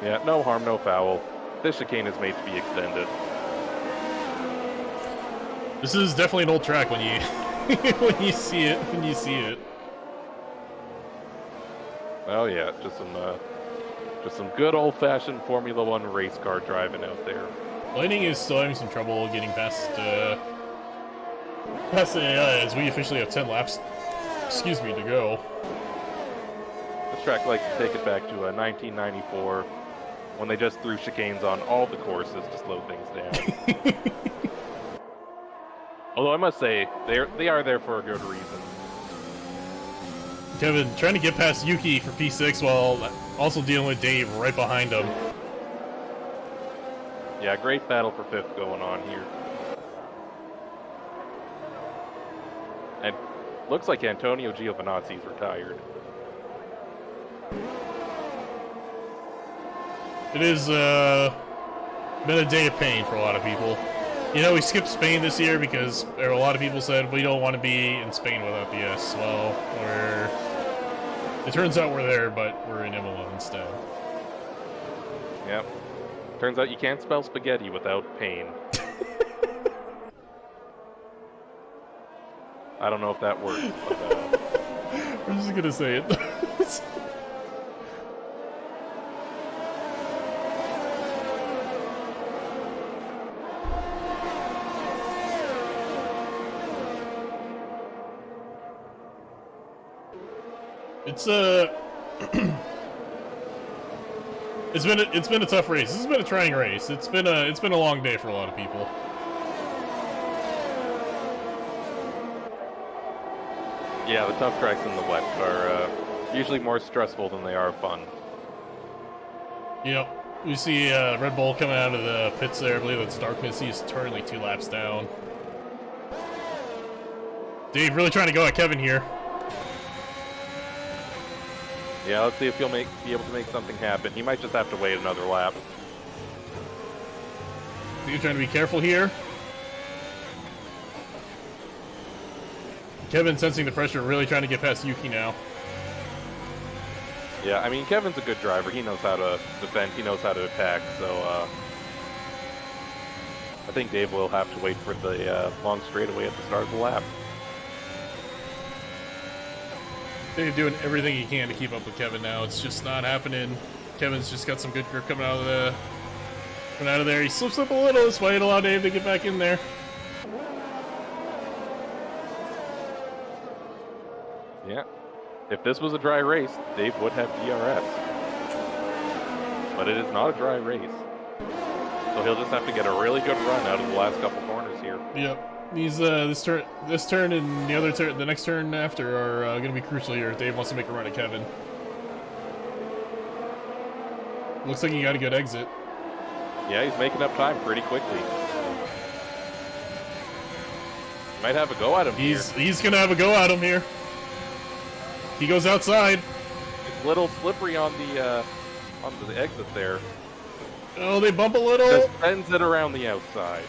Yeah, no harm, no foul. This chicane is made to be extended. This is definitely an old track when you when you see it. Oh yeah, just some good old-fashioned Formula One race car driving out there. Lightning is still having some trouble getting past the AI as we officially have 10 laps. To go. This track likes to take it back to 1994 when they just threw chicanes on all the courses to slow things down. Although I must say, they are there for a good reason. Kevin trying to get past Yuki for P6 while also dealing with Dave right behind him. Yeah, great battle for 5th going on here. And looks like Antonio Giovinazzi's retired. It is been a day of pain for a lot of people. You know, we skipped Spain this year because a lot of people said we don't want to be in Spain without the S. Well, it turns out we're there, but we're in Imola instead. Yep. Turns out you can't spell spaghetti without pain. I don't know if that works, but I'm just gonna say it. It's it's been a tough race. This has been a trying race. It's been a long day for a lot of people. yeah, the tough tracks in the wet are usually more stressful than they are fun. Yep. We see Red Bull coming out of the pits there. I believe it's darkness. He's currently 2 laps down. Dave really trying to go at Kevin here. Yeah, let's see if he'll be able to make something happen. He might just have to wait another lap. Dave trying to be careful here. Kevin sensing the pressure, really trying to get past Yuki now. Yeah, I mean, Kevin's a good driver. He knows how to defend. He knows how to attack. So I think Dave will have to wait for the long straightaway at the start of the lap. Dave doing everything he can to keep up with Kevin now. It's just not happening. Kevin's just got some good grip coming out of there. He slips up a little. This might allow Dave to get back in there. Yeah. If this was a dry race, Dave would have DRS. But it is not a dry race. So he'll just have to get a really good run out of the last couple corners here. Yep. He's this turn and the next turn after are going to be crucial here. Dave wants to make a run at Kevin. Looks like he got a good exit. Yeah, he's making up time pretty quickly. Might have a go at him here. He's going to have a go at him here. He goes outside. It's a little slippery on the exit there. Oh, they bump a little. Just bends it around the outside.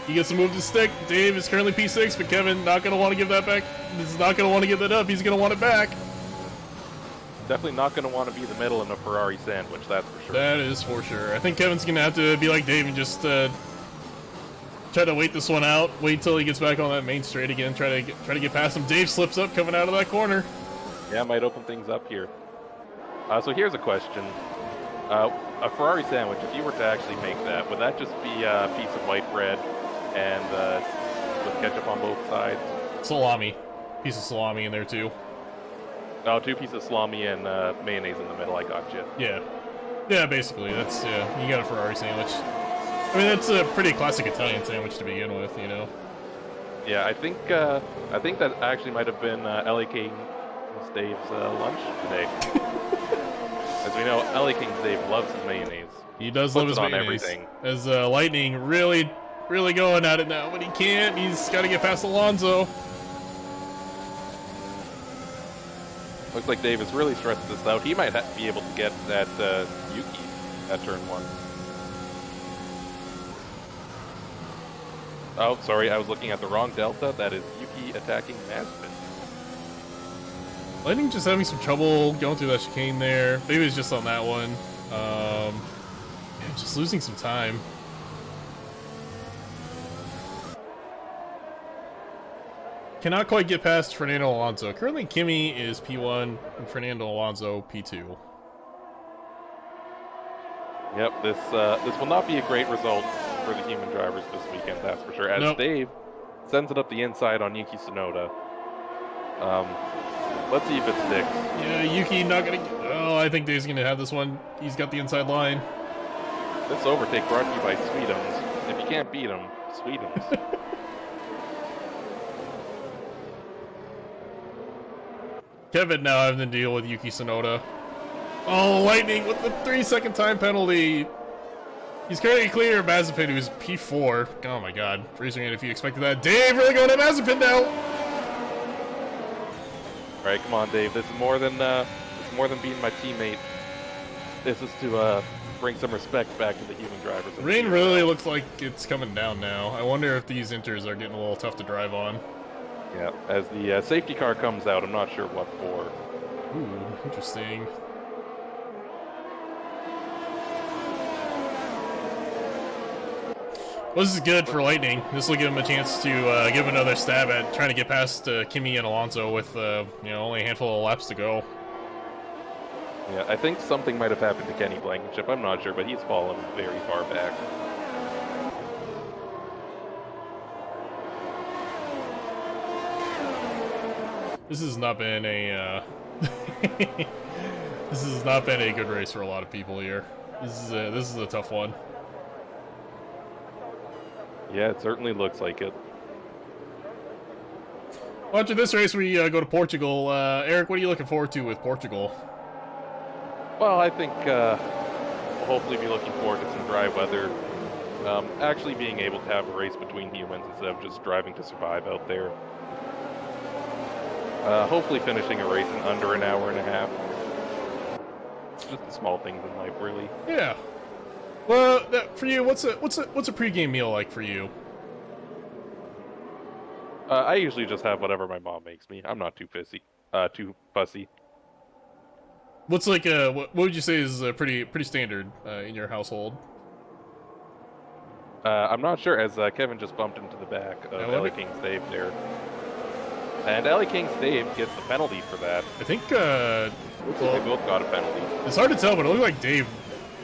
He gets to move the stick. Dave is currently P6, but Kevin not going to want to give that back. He's not going to want to give that up. He's going to want it back. Definitely not going to want to be the middle in a Ferrari sandwich, that's for sure. That is for sure. I think Kevin's going to have to be like Dave and just try to wait this one out. Wait till he gets back on that main straight again. Try to get past him. Dave slips up coming out of that corner. Yeah, might open things up here. So here's a question. A Ferrari sandwich, if you were to actually make that, would that just be a piece of white bread and with ketchup on both sides? Salami. Piece of salami in there too. Oh, 2 pieces of salami and mayonnaise in the middle, I got you. Yeah. Yeah, basically. That's, you got a Ferrari sandwich. I mean, that's a pretty classic Italian sandwich to begin with, you know? Yeah, I think that actually might have been LA King Dave's lunch today. As we know, LA King Dave loves his mayonnaise. He does love his on mayonnaise. everything. As Lightning really going at it now, but he can't. He's got to get past Alonso. Looks like Dave has really stressed this out. He might be able to get that Yuki at turn 1. Oh, sorry, I was looking at the wrong Delta. That is Yuki attacking Mazepin. Lightning just having some trouble going through that chicane there. Maybe it's just on that one. Yeah, just losing some time. Cannot quite get past Fernando Alonso. Currently, Kimi is P1 and Fernando Alonso P2. Yep, this will not be a great result for the human drivers this weekend, that's for sure. As Nope. Dave sends it up the inside on Yuki Tsunoda. Let's see if it sticks. Yeah, Yuki not gonna. Oh, I think Dave's gonna have this one. He's got the inside line. This overtake brought to you by Sweetums. If you can't beat them, Sweetums. Kevin now having to deal with Yuki Tsunoda. Oh, Lightning with the 3-second time penalty. He's currently clear of Mazepin, who's P4. Oh my god. Raising it if you expected that. Dave really going to Mazepin now. Alright, come on, Dave. This is more than beating my teammate. This is to bring some respect back to the human drivers. The rain really looks like it's coming down now. I wonder if these inters are getting a little tough to drive on. Yeah, as the safety car comes out, I'm not sure what for. Ooh, interesting. Well, this is good for Lightning. This will give him a chance to give another stab at trying to get past Kimi and Alonso with only a handful of laps to go. Yeah, I think something might have happened to Kenny Blankenship. I'm not sure, but he's fallen very far back. This has not been a this has not been a good race for a lot of people here. This is a tough one. Yeah, it certainly looks like it. Well, after this race, we go to Portugal. Eric, what are you looking forward to with Portugal? Well, I think we'll hopefully be looking forward to some dry weather. Actually being able to have a race between humans instead of just driving to survive out there. Hopefully finishing a race in under an hour and a half. Just the small things in life, really. Yeah. Well, for you, what's a pregame meal like for you? I usually just have whatever my mom makes me. I'm not too fussy. What's like what would you say is pretty standard in your household? I'm not sure, as Kevin just bumped into the back of Ellie King's Dave there. And Ellie King's Dave gets the penalty for that. I think they both got a penalty. It's hard to tell, but it looked like Dave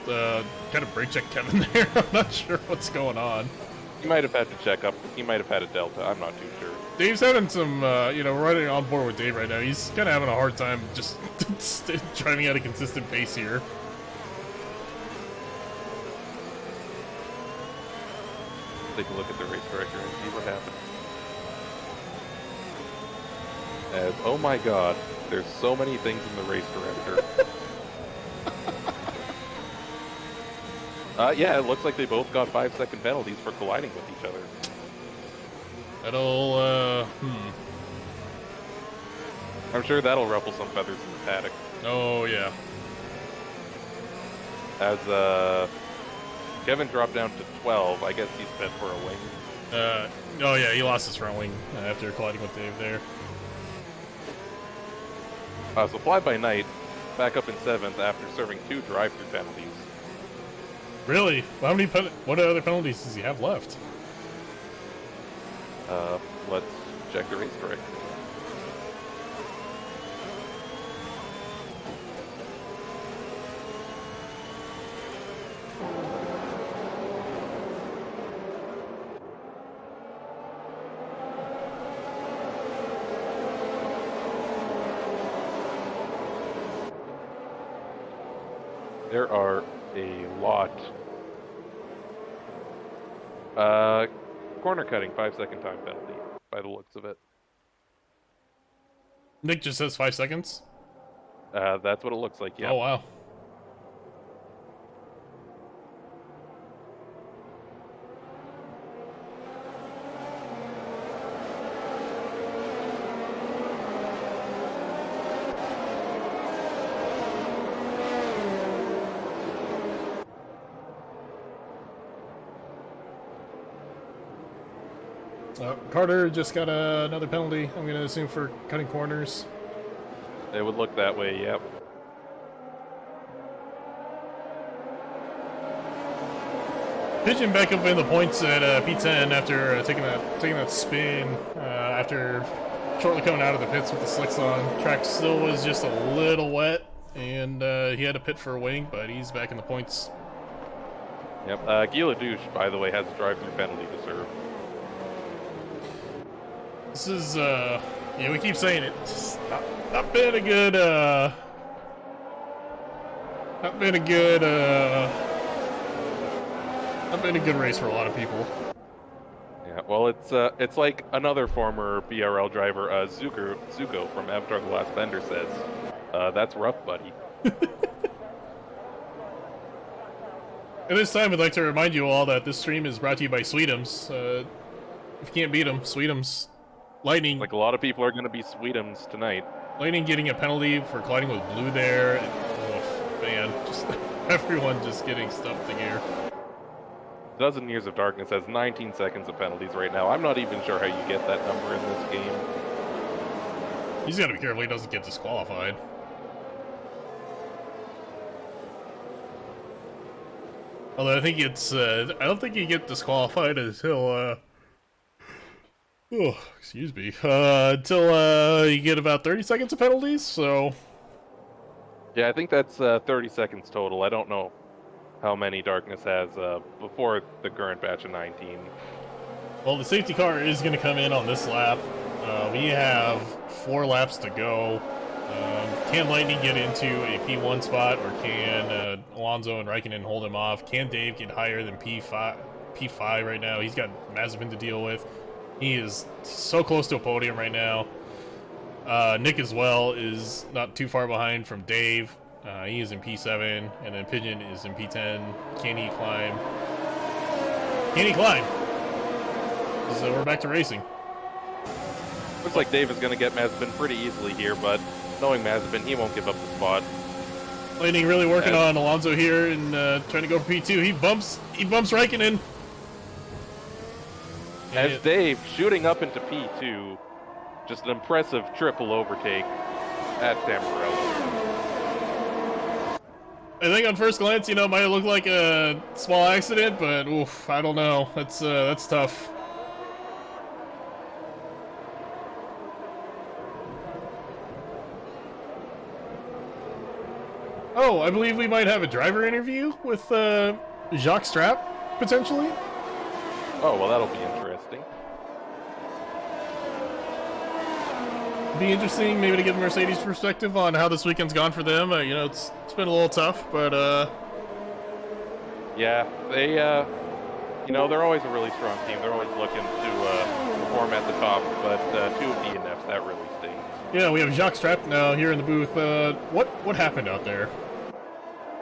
kind of brake checked Kevin there. I'm not sure what's going on. He might have had to check up. He might have had a delta. I'm not too sure. Dave's having some, running on board with Dave right now. He's kind of having a hard time just driving at a consistent pace here. Take a look at the race director and see what happened. As, oh my god, there's so many things in the race director. Yeah, it looks like they both got 5-second penalties for colliding with each other. That'll, I'm sure that'll ruffle some feathers in the paddock. Oh, yeah. As, Kevin dropped down to 12, I guess he's bent for a wing. Oh yeah, he lost his front wing after colliding with Dave there. So Fly By Night, back up in 7th after serving 2 drive-through penalties. Really? Well, what other penalties does he have left? Let's check the race director. There are a lot. Corner cutting, 5-second time penalty, by the looks of it. Nick just says 5 seconds? That's what it looks like, yeah. Oh, wow. Carter just got another penalty, I'm going to assume, for cutting corners. It would look that way, yep. Pigeon back up in the points at P10 after taking that spin after shortly coming out of the pits with the slicks on. Track still was just a little wet, and he had a pit for a wing, but he's back in the points. Yep. Guy Ledouche, by the way, has a drive-through penalty to serve. This is Yeah, we keep saying it. It's not been a good, not been a good race for a lot of people. Yeah, well, it's like another former BRL driver, Zuko from Avatar: The Last Bender says. That's rough, buddy. At this time, I'd like to remind you all that this stream is brought to you by Sweetums. If you can't beat them, Sweetums. Lightning. Like a lot of people are going to be Sweetums tonight. Lightning getting a penalty for colliding with Blue there. Oh, man, just everyone just getting stumped to gear. Dozen Years of Darkness has 19 seconds of penalties right now. I'm not even sure how you get that number in this game. He's got to be careful he doesn't get disqualified. Although I think it's, I don't think you get disqualified until, oh, excuse me, until, you get about 30 seconds of penalties, so... Yeah, I think that's 30 seconds total. I don't know how many Darkness has before the current batch of 19. Well, the safety car is going to come in on this lap. We have 4 laps to go. Can Lightning get into a P1 spot, or can Alonso and Raikkonen hold him off? Can Dave get higher than P5 right now? He's got Mazepin to deal with. He is so close to a podium right now. Nick as well is not too far behind from Dave. He is in P7, and then Pigeon is in P10. Can he climb? Can he climb? So we're back to racing. Looks like Dave is going to get Mazepin pretty easily here, but knowing Mazepin, he won't give up the spot. Lightning really working on Alonso here and trying to go for P2. He bumps Raikkonen. As Dave shooting up into P2, just an impressive triple overtake at Tamburello. I think on first glance, you know, it might look like a small accident, but oof, I don't know. That's tough. Oh, I believe we might have a driver interview with Jacques Strapp, potentially. Oh, well, that'll be interesting. Be interesting, maybe to get Mercedes' perspective on how this weekend's gone for them. You know, it's been a little tough, but yeah, they you know, they're always a really strong team. They're always looking to perform at the top, but 2 of DNFs, that really stings. Yeah, we have Jacques Strapp now here in the booth. What happened out there?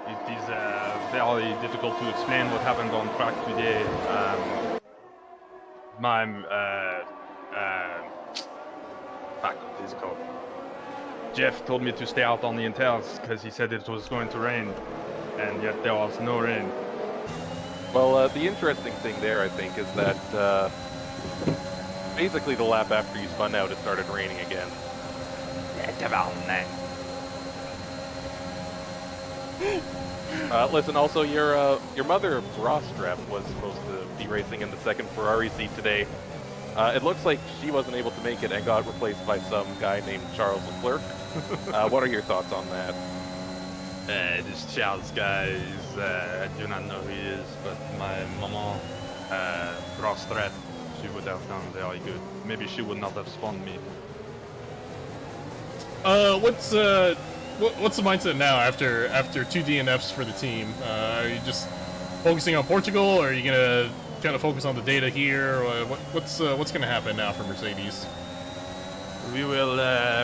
It is very difficult to explain what happened on track today. Fuck, what is it called? Jeff told me to stay out on the inters because he said it was going to rain, and yet there was no rain. Well, the interesting thing there, I think, is that basically the lap after you spun out, it started raining again. Listen, also, your mother, Ross Strapp, was supposed to be racing in the second Ferrari seat today. It looks like she wasn't able to make it and got replaced by some guy named Charles Leclerc. What are your thoughts on that? This Charles guy is, I do not know who he is, but my mama, Ross Strapp, she would have done very good. Maybe she would not have spawned me. What's the mindset now after 2 DNFs for the team? Are you just focusing on Portugal, or are you gonna kind of focus on the data here? What's gonna happen now for Mercedes? We will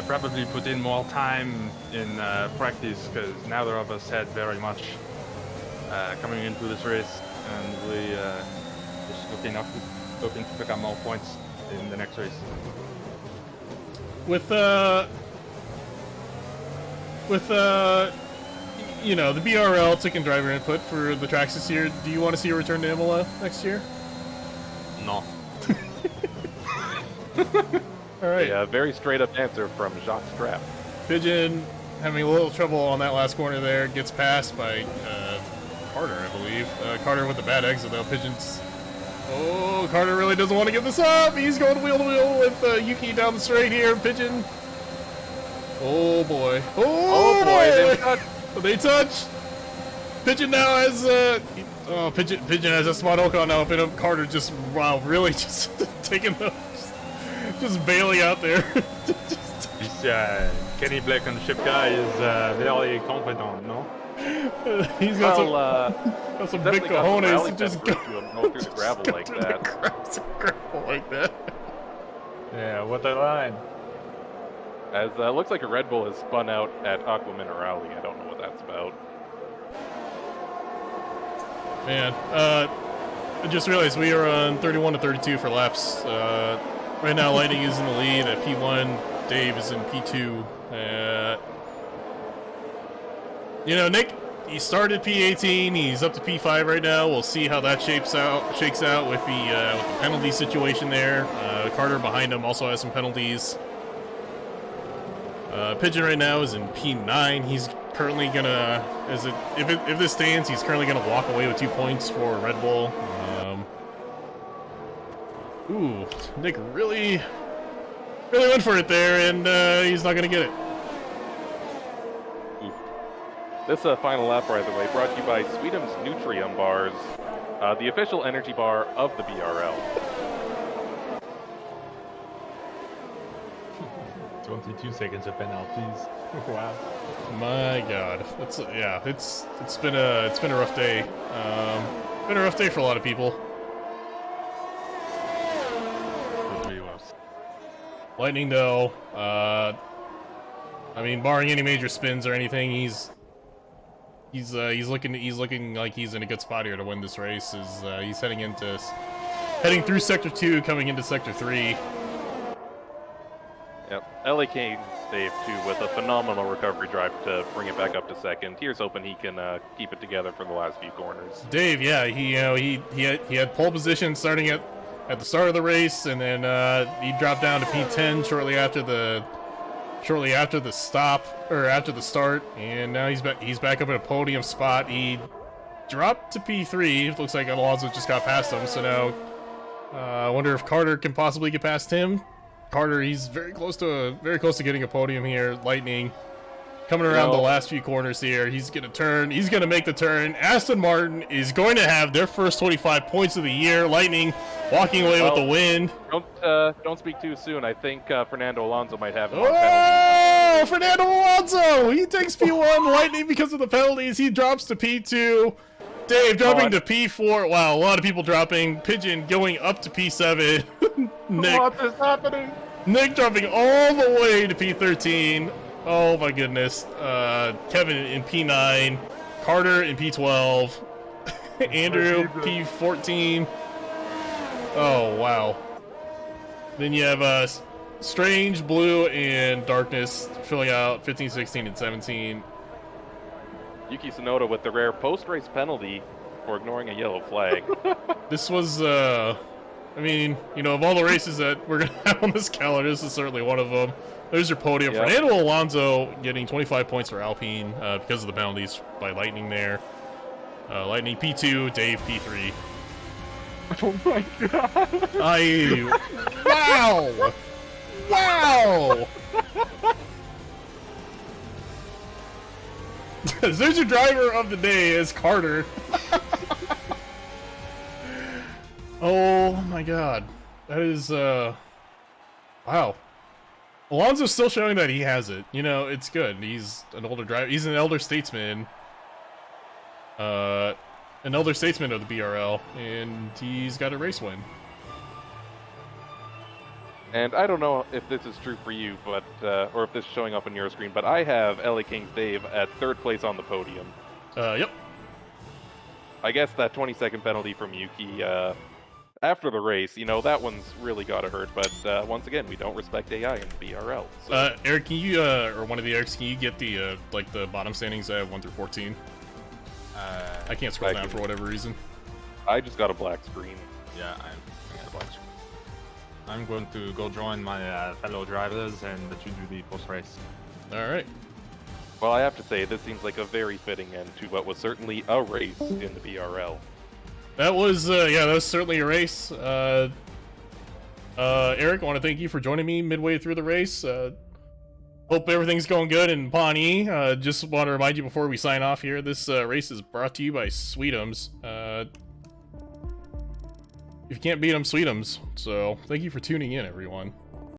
probably put in more time in practice, because neither of us had very much coming into this race, and we just looking to pick up more points in the next race. With you know, the BRL took in driver input for the tracks this year. Do you want to see a return to Imola next year? No. All right. Yeah, very straight up answer from Jacques Strapp. Pigeon having a little trouble on that last corner there. Gets passed by Carter, I believe. Carter with the bad exit though. Pigeon's... Oh, Carter really doesn't want to give this up. He's going wheel to wheel with Yuki down the straight here. Pigeon. Oh boy. Oh boy. They touch. Pigeon now has Pigeon has a smart Ocon now. But Carter just, wow, really just taking Just bailing out there. This Kenny Blankenship guy is very confident, no? He's got Well, got some definitely big got some cojones rally to just temper go, to him going through the gravel go like through that. the gravel like that. Yeah, what a line. As looks like a Red Bull has spun out at Aqua Minerale. I don't know what that's about. Man, I just realized we are on 31 to 32 for laps. Right now, Lightning is in the lead at P1. Dave is in P2. Nick, he started P18. He's up to P5 right now. We'll see how that shakes out with the penalty situation there. Carter behind him also has some penalties. Pigeon right now is in P9. He's currently gonna, if this stands, he's currently gonna walk away with 2 points for Red Bull. Ooh, Nick really went for it there, and he's not gonna get it. This final lap, by the way, brought to you by Sweetums Nutrium Bars, the official energy bar of the BRL. 22 seconds of penalties. Wow. My God, it's been a rough day. Been a rough day for a lot of people. Lightning though, I mean, barring any major spins or anything, he's looking like he's in a good spot here to win this race. He's heading through Sector 2, coming into Sector 3. Yep, LA King's Dave too with a phenomenal recovery drive to bring it back up to second. Here's hoping he can keep it together for the last few corners. Dave, yeah, he had pole position starting at the start of the race, and then he dropped down to P10 shortly after the start, and now he's back up at a podium spot. He dropped to P3. It looks like Alonso just got past him, so now I wonder if Carter can possibly get past him. Carter, he's very close to getting a podium here. Lightning coming around the last few corners here. He's gonna turn. He's gonna make the turn. Aston Martin is going to have their first 25 points of the year. Lightning walking away with the win. Don't speak too soon. I think Fernando Alonso might have more penalties. Fernando Alonso! He takes P1. Lightning, because of the penalties, he drops to P2. Dave dropping to P4. Wow, a lot of people dropping. Pigeon going up to P7. Nick, what is happening? Nick dropping all the way to P13. Oh my goodness. Kevin in P9. Carter in P12. Andrew P14. Oh wow. Then you have Strange, Blue, and Darkness filling out 15, 16, and 17. Yuki Tsunoda with the rare post-race penalty for ignoring a yellow flag. This was, I mean, of all the races that we're going to have on this calendar, this is certainly one of them. There's your podium. Yep. Fernando Alonso getting 25 points for Alpine because of the penalties by Lightning there. Lightning P2, Dave P3. Oh my God. Wow! Wow! There's your driver of the day is Carter. Oh my God. That is, wow. Alonso's still showing that he has it. It's good. He's an older driver. He's an elder statesman. An elder statesman of the BRL, and he's got a race win. And I don't know if this is true for you, but or if this is showing up on your screen, but I have LA King's Dave at third place on the podium. Yep. I guess that 20-second penalty from Yuki after the race, that one's really gotta hurt. But once again, we don't respect AI in the BRL. So. Eric, can you or one of the Erics, can you get the the bottom standings? I have 1 through 14. I can't scroll down for whatever reason. I just got a black screen. Yeah, I got a black screen. I'm going to go join my fellow drivers and let you do the post-race. All right. Well, I have to say, this seems like a very fitting end to what was certainly a race in the BRL. That was, that was certainly a race. Eric, I want to thank you for joining me midway through the race. Hope everything's going good in Pawnee. Just want to remind you before we sign off here, this race is brought to you by Sweetums. If you can't beat them, Sweetums. So, thank you for tuning in, everyone.